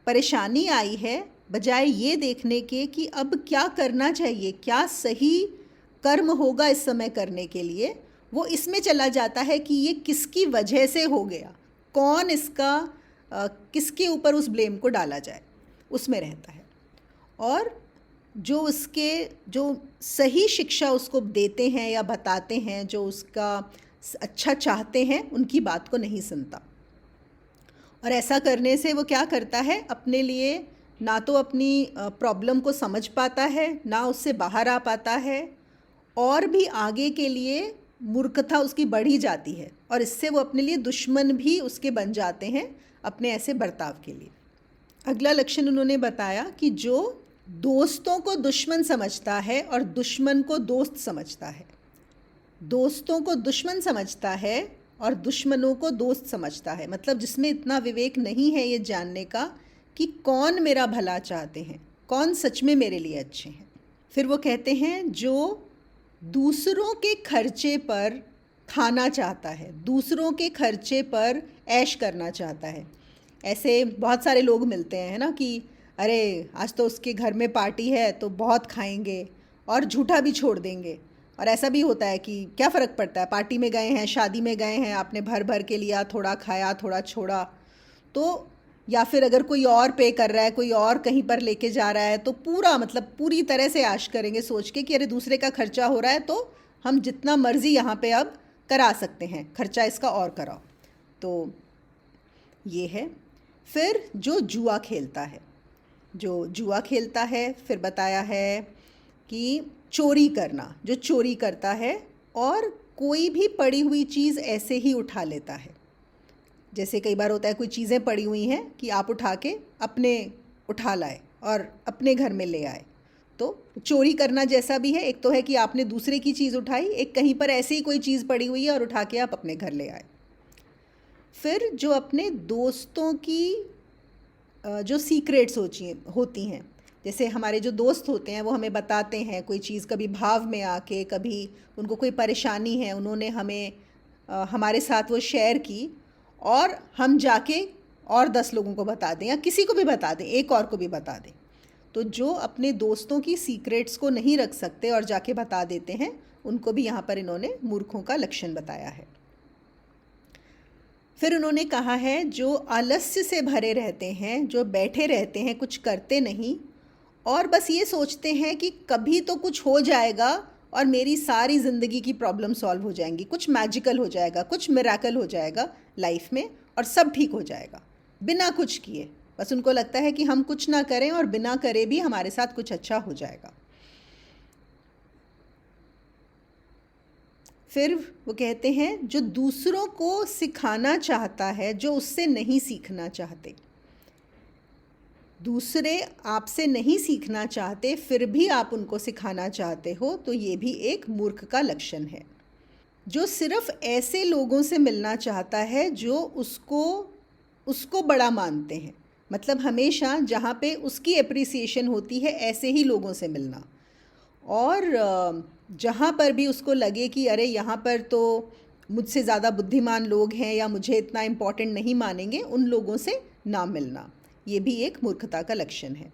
परेशानी आई है, बजाय ये देखने के कि अब क्या करना चाहिए, क्या सही कर्म होगा इस समय करने के लिए, वो इसमें चला जाता है कि ये किसकी वजह से हो गया, कौन इसका किसके ऊपर उस ब्लेम को डाला जाए, उसमें रहता है। और जो सही शिक्षा उसको देते हैं या बताते हैं, जो उसका अच्छा चाहते हैं, उनकी बात को नहीं सुनता। और ऐसा करने से वो क्या करता है, अपने लिए ना तो अपनी प्रॉब्लम को समझ पाता है, ना उससे बाहर आ पाता है, और भी आगे के लिए मूर्खता उसकी बढ़ी जाती है, और इससे वो अपने लिए दुश्मन भी उसके बन जाते हैं अपने ऐसे बर्ताव के लिए। अगला लक्षण उन्होंने बताया कि जो दोस्तों को दुश्मन समझता है और दुश्मन को दोस्त समझता है, दोस्तों को दुश्मन समझता है और दुश्मनों को दोस्त समझता है, मतलब जिसमें इतना विवेक नहीं है ये जानने का कि कौन मेरा भला चाहते हैं, कौन सच में मेरे लिए अच्छे हैं। फिर वो कहते हैं जो दूसरों के खर्चे पर खाना चाहता है, दूसरों के खर्चे पर ऐश करना चाहता है। ऐसे बहुत सारे लोग मिलते हैं ना कि अरे आज तो उसके घर में पार्टी है तो बहुत खाएंगे और झूठा भी छोड़ देंगे। और ऐसा भी होता है कि क्या फ़र्क पड़ता है, पार्टी में गए हैं, शादी में गए हैं, आपने भर भर के लिया, थोड़ा खाया थोड़ा छोड़ा। तो या फिर अगर कोई और पे कर रहा है, कोई और कहीं पर लेके जा रहा है, तो पूरी तरह से ऐश करेंगे सोच के कि अरे दूसरे का खर्चा हो रहा है तो हम जितना मर्ज़ी यहाँ पे अब करा सकते हैं, खर्चा इसका और कराओ। तो ये है। फिर जो जुआ खेलता है, जो जुआ खेलता है, फिर बताया है कि चोरी करना, जो चोरी करता है और कोई भी पड़ी हुई चीज़ ऐसे ही उठा लेता है। जैसे कई बार होता है कोई चीज़ें पड़ी हुई हैं कि आप उठा के अपने उठा लाए और अपने घर में ले आए, तो चोरी करना जैसा भी है। एक तो है कि आपने दूसरे की चीज़ उठाई, एक कहीं पर ऐसे ही कोई चीज़ पड़ी हुई है और उठा के आप अपने घर ले आए। फिर जो अपने दोस्तों की जो सीक्रेट्स होती हैं, जैसे हमारे जो दोस्त होते हैं वो हमें बताते हैं कोई चीज़, कभी भाव में आके, कभी उनको कोई परेशानी है, उन्होंने हमें हमारे साथ वो शेयर की और हम जाके और 10 लोगों को बता दें या किसी को भी बता दें, एक और को भी बता दें। तो जो अपने दोस्तों की सीक्रेट्स को नहीं रख सकते और जाके बता देते हैं, उनको भी यहाँ पर इन्होंने मूर्खों का लक्षण बताया है। फिर उन्होंने कहा है जो आलस्य से भरे रहते हैं, जो बैठे रहते हैं, कुछ करते नहीं और बस ये सोचते हैं कि कभी तो कुछ हो जाएगा और मेरी सारी ज़िंदगी की प्रॉब्लम सॉल्व हो जाएंगी, कुछ मैजिकल हो जाएगा, कुछ मिरेकल हो जाएगा लाइफ में और सब ठीक हो जाएगा बिना कुछ किए। बस उनको लगता है कि हम कुछ ना करें और बिना करे भी हमारे साथ कुछ अच्छा हो जाएगा। फिर वो कहते हैं जो दूसरों को सिखाना चाहता है, जो उससे नहीं सीखना चाहते, दूसरे आपसे नहीं सीखना चाहते फिर भी आप उनको सिखाना चाहते हो, तो ये भी एक मूर्ख का लक्षण है। जो सिर्फ ऐसे लोगों से मिलना चाहता है जो उसको बड़ा मानते हैं, मतलब हमेशा जहाँ पे उसकी एप्रिसिएशन होती है ऐसे ही लोगों से मिलना, और जहाँ पर भी उसको लगे कि अरे यहाँ पर तो मुझसे ज़्यादा बुद्धिमान लोग हैं या मुझे इतना इम्पोर्टेंट नहीं मानेंगे, उन लोगों से ना मिलना, ये भी एक मूर्खता का लक्षण है।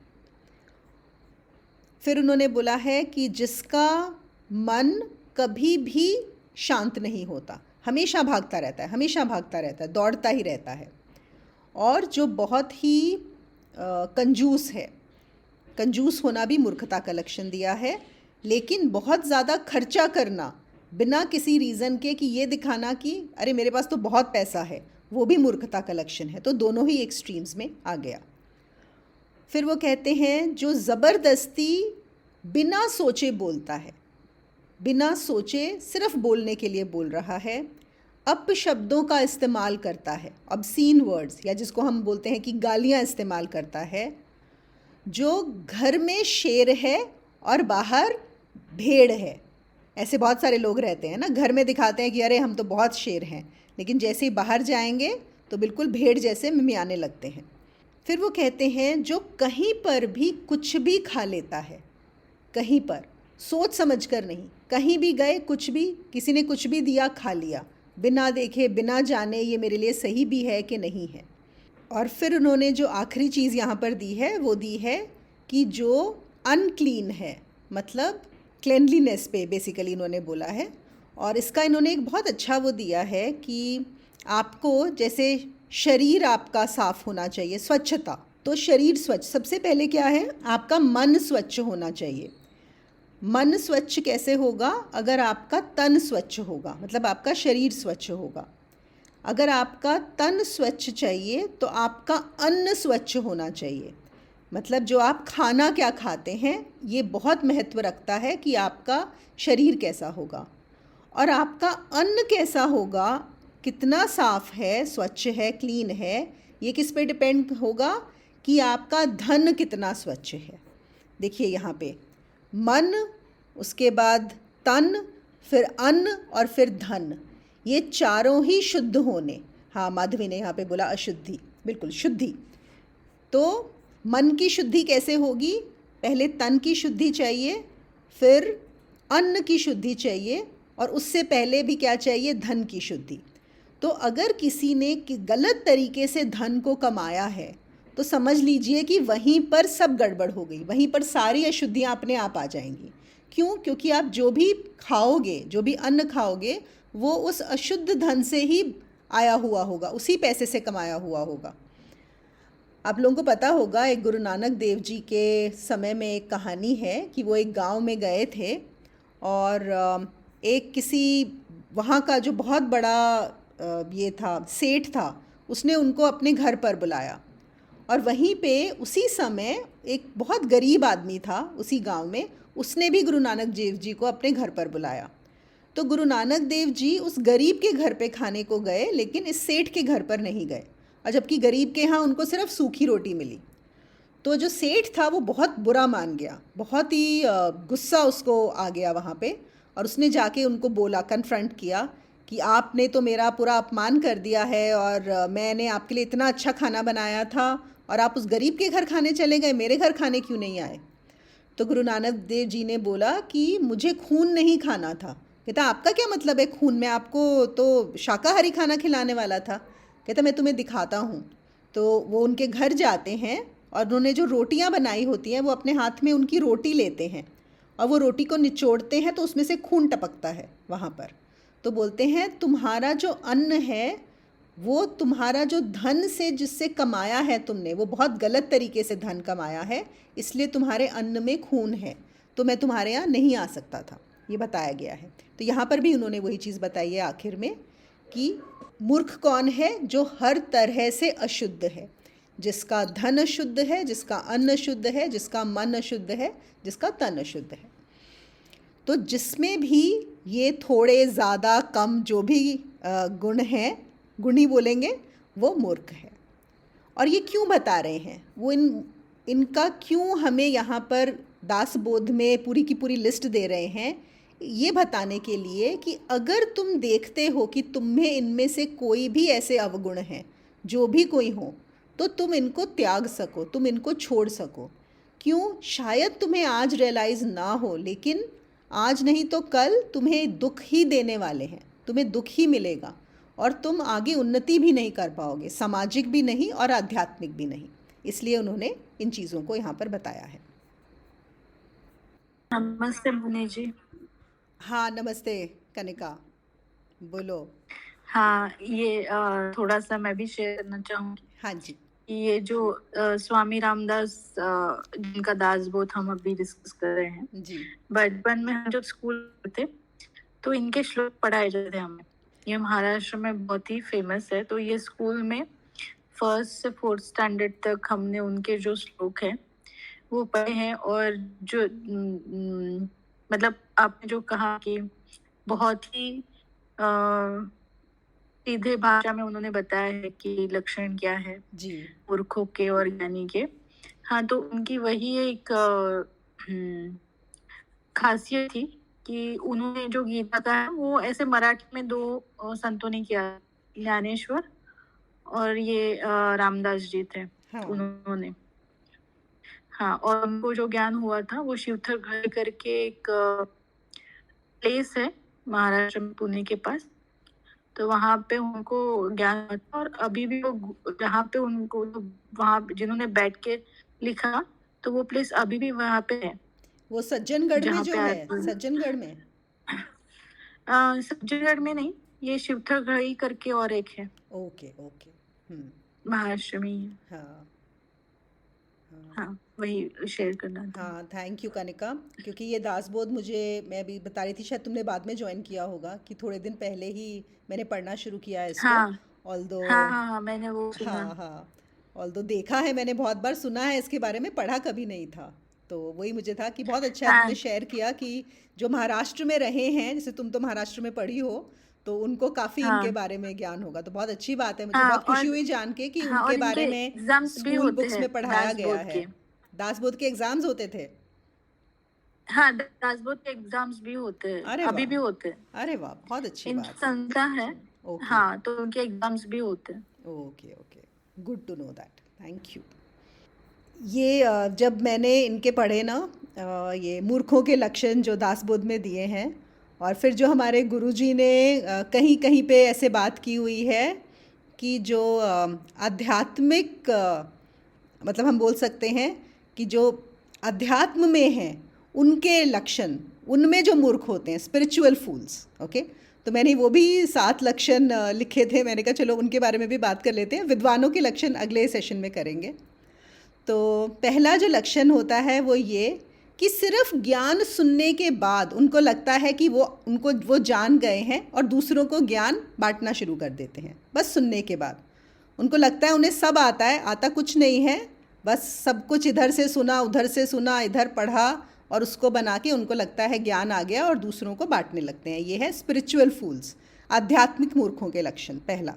फिर उन्होंने बोला है कि जिसका मन कभी भी शांत नहीं होता, हमेशा भागता रहता है, हमेशा भागता रहता है, दौड़ता ही रहता है, और जो बहुत ही कंजूस है, कंजूस होना भी मूर्खता का लक्षण दिया है। लेकिन बहुत ज़्यादा खर्चा करना बिना किसी रीज़न के कि ये दिखाना कि अरे मेरे पास तो बहुत पैसा है, वो भी मूर्खता का लक्षण है। तो दोनों ही एक्सट्रीम्स में आ गया। फिर वो कहते हैं जो ज़बरदस्ती बिना सोचे बोलता है, बिना सोचे सिर्फ बोलने के लिए बोल रहा है, अपशब्दों का इस्तेमाल करता है, ऑब्सीन वर्ड्स, या जिसको हम बोलते हैं कि गालियाँ इस्तेमाल करता है, जो घर में शेर है और बाहर भेड़ है। ऐसे बहुत सारे लोग रहते हैं ना, घर में दिखाते हैं कि अरे हम तो बहुत शेर हैं, लेकिन जैसे ही बाहर जाएंगे तो बिल्कुल भेड़ जैसे मिमियाने लगते हैं। फिर वो कहते हैं जो कहीं पर भी कुछ भी खा लेता है, कहीं पर सोच समझ कर नहीं, कहीं भी गए कुछ भी, किसी ने कुछ भी दिया खा लिया, बिना देखे बिना जाने ये मेरे लिए सही भी है कि नहीं है। और फिर उन्होंने जो आखिरी चीज़ यहाँ पर दी है वो दी है कि जो अनक्लीन है, मतलब क्लेनलीनेस पे बेसिकली इन्होंने बोला है। और इसका इन्होंने एक बहुत अच्छा वो दिया है कि आपको जैसे शरीर आपका साफ़ होना चाहिए, स्वच्छता, तो शरीर स्वच्छ, सबसे पहले क्या है, आपका मन स्वच्छ होना चाहिए। मन स्वच्छ कैसे होगा? अगर आपका तन स्वच्छ होगा, मतलब आपका शरीर स्वच्छ होगा। अगर आपका तन स्वच्छ चाहिए तो आपका अन्न स्वच्छ होना चाहिए, मतलब जो आप खाना क्या खाते हैं ये बहुत महत्व रखता है कि आपका शरीर कैसा होगा। और आपका अन्न कैसा होगा, कितना साफ़ है, स्वच्छ है, क्लीन है, ये किस पे डिपेंड होगा कि आपका धन कितना स्वच्छ है। देखिए यहाँ पे मन, उसके बाद तन, फिर अन्न और फिर धन, ये चारों ही शुद्ध होने। हाँ, माधवी ने यहाँ पे बोला अशुद्धि, बिल्कुल शुद्धि। तो मन की शुद्धि कैसे होगी? पहले तन की शुद्धि चाहिए, फिर अन्न की शुद्धि चाहिए, और उससे पहले भी क्या चाहिए? धन की शुद्धि। तो अगर किसी ने गलत तरीके से धन को कमाया है तो समझ लीजिए कि वहीं पर सब गड़बड़ हो गई, वहीं पर सारी अशुद्धियाँ अपने आप आ जाएंगी। क्यों? क्योंकि आप जो भी खाओगे, जो भी अन्न खाओगे, वो उस अशुद्ध धन से ही आया हुआ होगा, उसी पैसे से कमाया हुआ होगा। आप लोगों को पता होगा, एक गुरु नानक देव जी के समय में एक कहानी है कि वो एक गांव में गए थे और एक किसी वहाँ का जो बहुत बड़ा ये था, सेठ था, उसने उनको अपने घर पर बुलाया और वहीं पे उसी समय एक बहुत गरीब आदमी था उसी गांव में, उसने भी गुरु नानक देव जी को अपने घर पर बुलाया। तो गुरु नानक देव जी उस गरीब के घर पे खाने को गए, लेकिन इस सेठ के घर पर नहीं गए, और जबकि गरीब के यहाँ उनको सिर्फ सूखी रोटी मिली। तो जो सेठ था वो बहुत बुरा मान गया, बहुत ही गुस्सा उसको आ गया वहाँ पे, और उसने जाके उनको बोला, कन्फ्रंट किया कि आपने तो मेरा पूरा अपमान कर दिया है, और मैंने आपके लिए इतना अच्छा खाना बनाया था और आप उस गरीब के घर खाने चले गए, मेरे घर खाने क्यों नहीं आए। तो गुरु नानक देव जी ने बोला कि मुझे खून नहीं खाना था। कहता आपका क्या मतलब है खून में, आपको तो शाकाहारी खाना खिलाने वाला था। कहता मैं तुम्हें दिखाता हूँ। तो वो उनके घर जाते हैं और उन्होंने जो रोटियां बनाई होती हैं वो अपने हाथ में उनकी रोटी लेते हैं और वो रोटी को निचोड़ते हैं तो उसमें से खून टपकता है वहाँ पर। तो बोलते हैं तुम्हारा जो अन्न है वो तुम्हारा जो धन से जिससे कमाया है तुमने, वो बहुत गलत तरीके से धन कमाया है, इसलिए तुम्हारे अन्न में खून है, तो मैं तुम्हारे यहाँ नहीं आ सकता था, ये बताया गया है। तो यहाँ पर भी उन्होंने वही चीज़ बताई है आखिर में कि मूर्ख कौन है, जो हर तरह से अशुद्ध है, जिसका धन अशुद्ध है, जिसका अन्न शुद्ध है, जिसका मन अशुद्ध है, जिसका तन अशुद्ध है। तो जिसमें भी ये थोड़े ज़्यादा कम जो भी गुण हैं, गुणी बोलेंगे, वो मूर्ख है। और ये क्यों बता रहे हैं, वो इनका क्यों हमें यहाँ पर दासबोध में पूरी की पूरी लिस्ट दे रहे हैं, ये बताने के लिए कि अगर तुम देखते हो कि तुम्हें इनमें से कोई भी ऐसे अवगुण हैं, जो भी कोई हो, तो तुम इनको त्याग सको, तुम इनको छोड़ सको। क्यों? शायद तुम्हें आज रियलाइज़ ना हो, लेकिन आज नहीं तो कल तुम्हें दुख ही देने वाले हैं, तुम्हें दुख ही मिलेगा और तुम आगे उन्नति भी नहीं कर पाओगे, सामाजिक भी नहीं और आध्यात्मिक भी नहीं। इसलिए उन्होंने इन चीज़ों को यहाँ पर बताया है। नमस्ते मुनि जी। हाँ नमस्ते कनिका, बोलो। हाँ, ये थोड़ा सा मैं भी शेयर करना चाहूँगी। हाँ जी। ये जो स्वामी रामदास जिनका दासबोध हम अभी डिस्कस कर रहे हैं जी। बचपन में हम जब स्कूल थे तो इनके श्लोक पढ़ाए जाते थे हमें। ये महाराष्ट्र में बहुत ही फेमस है। तो ये स्कूल में 1st से 4th स्टैंडर्ड तक हमने उनके जो श्लोक हैं वो पढ़े हैं। और जो मतलब आपने जो कहा कि बहुत ही सीधे भाषा में उन्होंने बताया है कि लक्षण क्या है जी। मूर्खों के और ज्ञानी के। हाँ, तो उनकी वही एक खासियत थी कि उन्होंने जो गीता का है वो ऐसे मराठी में 2 संतों ने किया, ज्ञानेश्वर और ये रामदास जी थे। हाँ। उन्होंने हाँ, और उनको जो ज्ञान हुआ था वो शिवथर घर करके एक प्लेस है महाराष्ट्र में, पुणे के पास। तो वहाँ पे उनको ज्ञान हुआ था और अभी भी वो जहाँ पे उनको वहाँ जिन्होंने बैठ के लिखा तो वो प्लेस अभी भी वहाँ पे है। वो सज्जनगढ़ में जो है, सज्जनगढ़ में? सज्जनगढ़ में नहीं, ये शिवथर घड़ी करके और एक है। Okay okay. महाराष्ट्र में ही है। हाँ हाँ, वही शेयर करना था। हाँ, थैंक यू कनिका, क्योंकि ये दासबोध मैं अभी बता रही थी, शायद तुमने बाद में ज्वाइन किया होगा, कि थोड़े दिन पहले ही मैंने पढ़ना शुरू किया है इसको। हाँ, ऑल्दो हाँ, मैंने वो सुना। हाँ, ऑल्दो देखा है मैंने, बहुत बार सुना है इसके बारे में, पढ़ा कभी नहीं था। तो वही मुझे था कि बहुत अच्छा तुमने शेयर किया कि जो महाराष्ट्र में रहे हैं, जैसे तुम तो महाराष्ट्र में पढ़ी हो, तो उनको काफ़ी इनके बारे में ज्ञान होगा। तो बहुत अच्छी बात है, मुझे बहुत खुशी हुई जान के कि उनके बारे में स्कूल बुक्स में पढ़ाया गया है। दासबोध के एग्जाम्स होते थे? हाँ, दासबोध के एग्जाम्स भी होते हैं, अभी भी होते हैं। अरे वाह, बहुत अच्छी बात है। संस्था है। हाँ, तो उनके एग्जाम्स भी होते हैं। Okay okay, good to know that, thank you. ये जब मैंने इनके पढ़े ना, ये मूर्खों के लक्षण जो दासबोध में दिए हैं, और फिर जो हमारे गुरुजी ने कहीं कहीं पे ऐसे बात की हुई है कि जो आध्यात्मिक मतलब हम बोल सकते हैं कि जो अध्यात्म में हैं उनके लक्षण, उनमें जो मूर्ख होते हैं, स्पिरिचुअल फूल्स। ओके, तो मैंने वो भी 7 लक्षण लिखे थे, मैंने कहा चलो उनके बारे में भी बात कर लेते हैं। विद्वानों के लक्षण अगले सेशन में करेंगे। तो पहला जो लक्षण होता है वो ये कि सिर्फ ज्ञान सुनने के बाद उनको लगता है कि वो जान गए हैं और दूसरों को ज्ञान बांटना शुरू कर देते हैं, बस सुनने के बाद। उनको लगता है उन्हें सब आता है, आता कुछ नहीं है, बस सब कुछ इधर से सुना, उधर से सुना, इधर पढ़ा और उसको बना के उनको लगता है ज्ञान आ गया और दूसरों को बांटने लगते हैं। ये है स्पिरिचुअल फूल्स, आध्यात्मिक मूर्खों के लक्षण पहला।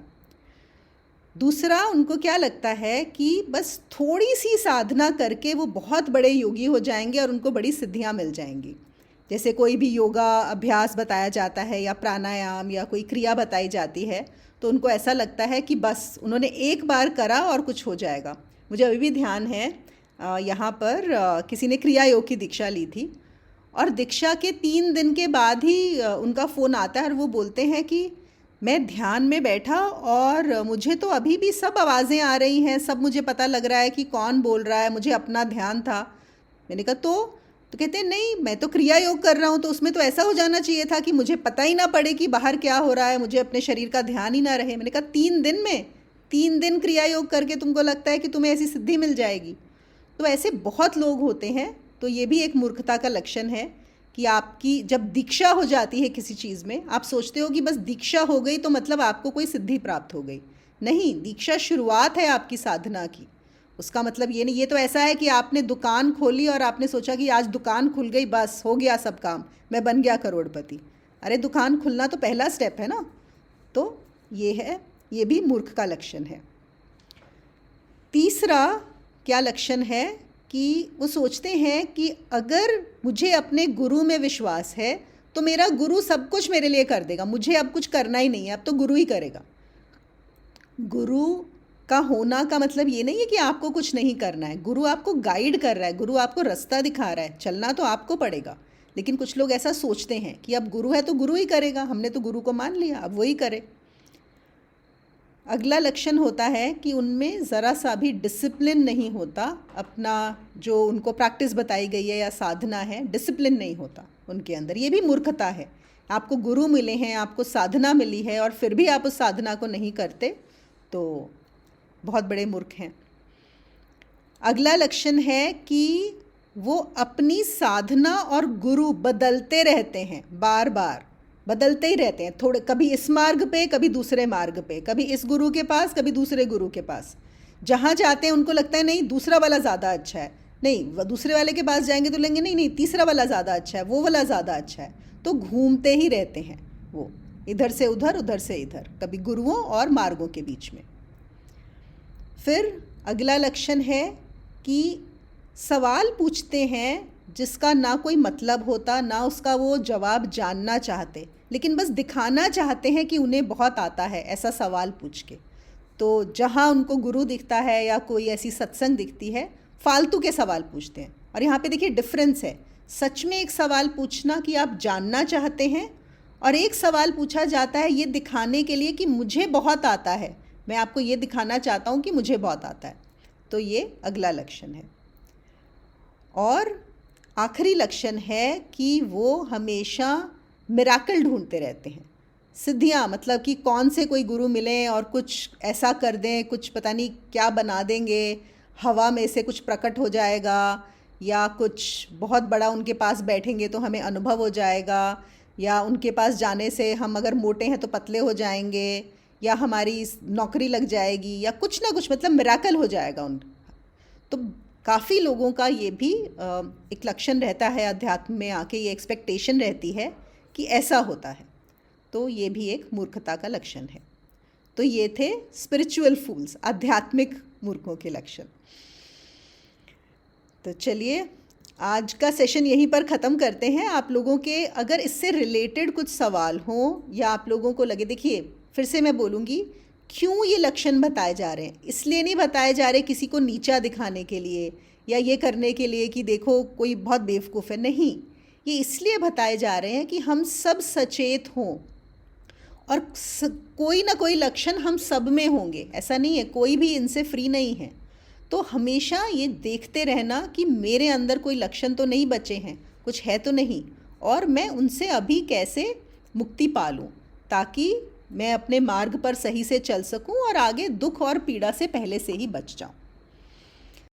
दूसरा, उनको क्या लगता है कि बस थोड़ी सी साधना करके वो बहुत बड़े योगी हो जाएंगे और उनको बड़ी सिद्धियां मिल जाएंगी। जैसे कोई भी योगा अभ्यास बताया जाता है या प्राणायाम या कोई क्रिया बताई जाती है तो उनको ऐसा लगता है कि बस उन्होंने एक बार करा और कुछ हो जाएगा। मुझे अभी भी ध्यान है, यहाँ पर किसी ने क्रिया योग की दीक्षा ली थी और दीक्षा के 3 दिन के बाद ही उनका फ़ोन आता है और वो बोलते हैं कि मैं ध्यान में बैठा और मुझे तो अभी भी सब आवाज़ें आ रही हैं, सब मुझे पता लग रहा है कि कौन बोल रहा है, मुझे अपना ध्यान था। मैंने कहा तो कहते हैं नहीं, मैं तो क्रिया योग कर रहा हूँ, तो उसमें तो ऐसा हो जाना चाहिए था कि मुझे पता ही ना पड़े कि बाहर क्या हो रहा है, मुझे अपने शरीर का ध्यान ही ना रहे। मैंने कहा 3 दिन में 3 दिन क्रिया योग करके तुमको लगता है कि तुम्हें ऐसी सिद्धि मिल जाएगी? तो ऐसे बहुत लोग होते हैं। तो ये भी एक मूर्खता का लक्षण है कि आपकी जब दीक्षा हो जाती है किसी चीज़ में, आप सोचते हो कि बस दीक्षा हो गई तो मतलब आपको कोई सिद्धि प्राप्त हो गई। नहीं, दीक्षा शुरुआत है आपकी साधना की। उसका मतलब ये नहीं, ये तो ऐसा है कि आपने दुकान खोली और आपने सोचा कि आज दुकान खुल गई, बस हो गया सब काम, मैं बन गया करोड़पति। अरे दुकान खुलना तो पहला स्टेप है ना। तो ये है, ये भी मूर्ख का लक्षण है। तीसरा क्या लक्षण है कि वो सोचते हैं कि अगर मुझे अपने गुरु में विश्वास है तो मेरा गुरु सब कुछ मेरे लिए कर देगा, मुझे अब कुछ करना ही नहीं है, अब तो गुरु ही करेगा। गुरु का होना का मतलब ये नहीं है कि आपको कुछ नहीं करना है। गुरु आपको गाइड कर रहा है, गुरु आपको रास्ता दिखा रहा है, चलना तो आपको पड़ेगा। लेकिन कुछ लोग ऐसा सोचते हैं कि अब गुरु है तो गुरु ही करेगा, हमने तो गुरु को मान लिया, अब वही करे। अगला लक्षण होता है कि उनमें ज़रा सा भी डिसिप्लिन नहीं होता। अपना जो उनको प्रैक्टिस बताई गई है या साधना है, डिसिप्लिन नहीं होता उनके अंदर। ये भी मूर्खता है। आपको गुरु मिले हैं, आपको साधना मिली है और फिर भी आप उस साधना को नहीं करते तो बहुत बड़े मूर्ख हैं। अगला लक्षण है कि वो अपनी साधना और गुरु बदलते रहते हैं, बार बार बदलते ही रहते हैं। थोड़े कभी इस मार्ग पे, कभी दूसरे मार्ग पे, कभी इस गुरु के पास, कभी दूसरे गुरु के पास। जहाँ जाते हैं उनको लगता है नहीं दूसरा वाला ज़्यादा अच्छा है, नहीं दूसरे वाले के पास जाएंगे तो लेंगे नहीं तीसरा वाला ज़्यादा अच्छा है, वो वाला ज़्यादा अच्छा है। तो घूमते ही रहते हैं वो, इधर से उधर, उधर से इधर, कभी गुरुओं और मार्गों के बीच में। फिर अगला लक्षण है कि सवाल पूछते हैं जिसका ना कोई मतलब होता, ना उसका वो जवाब जानना चाहते, लेकिन बस दिखाना चाहते हैं कि उन्हें बहुत आता है ऐसा सवाल पूछ के। तो जहाँ उनको गुरु दिखता है या कोई ऐसी सत्संग दिखती है, फालतू के सवाल पूछते हैं। और यहाँ पे देखिए डिफरेंस है, सच में एक सवाल पूछना कि आप जानना चाहते हैं, और एक सवाल पूछा जाता है ये दिखाने के लिए कि मुझे बहुत आता है, मैं आपको ये दिखाना चाहता हूँ कि मुझे बहुत आता है। तो ये अगला लक्षण है। और आखिरी लक्षण है कि वो हमेशा मिराकल ढूंढते रहते हैं, सिद्धियाँ, मतलब कि कौन से कोई गुरु मिले और कुछ ऐसा कर दें, कुछ पता नहीं क्या बना देंगे, हवा में से कुछ प्रकट हो जाएगा, या कुछ बहुत बड़ा उनके पास बैठेंगे तो हमें अनुभव हो जाएगा, या उनके पास जाने से हम अगर मोटे हैं तो पतले हो जाएंगे, या हमारी नौकरी लग जाएगी, या कुछ ना कुछ मतलब मिराकल हो जाएगा उन। तो काफ़ी लोगों का ये भी एक लक्षण रहता है, अध्यात्म में आके ये एक्सपेक्टेशन रहती है कि ऐसा होता है। तो ये भी एक मूर्खता का लक्षण है। तो ये थे स्पिरिचुअल फूल्स, आध्यात्मिक मूर्खों के लक्षण। तो चलिए आज का सेशन यहीं पर ख़त्म करते हैं। आप लोगों के अगर इससे रिलेटेड कुछ सवाल हों या आप लोगों को लगे, देखिए फिर से मैं बोलूँगी, क्यों ये लक्षण बताए जा रहे हैं, इसलिए नहीं बताए जा रहे किसी को नीचा दिखाने के लिए या ये करने के लिए कि देखो कोई बहुत बेवकूफ़ है, नहीं, ये इसलिए बताए जा रहे हैं कि हम सब सचेत हों और कोई ना कोई लक्षण हम सब में होंगे, ऐसा नहीं है, कोई भी इनसे फ्री नहीं है। तो हमेशा ये देखते रहना कि मेरे अंदर कोई लक्षण तो नहीं बचे हैं, कुछ है तो नहीं, और मैं उनसे अभी कैसे मुक्ति पा लूँ ताकि मैं अपने मार्ग पर सही से चल सकूं और आगे दुख और पीड़ा से पहले से ही बच जाऊं।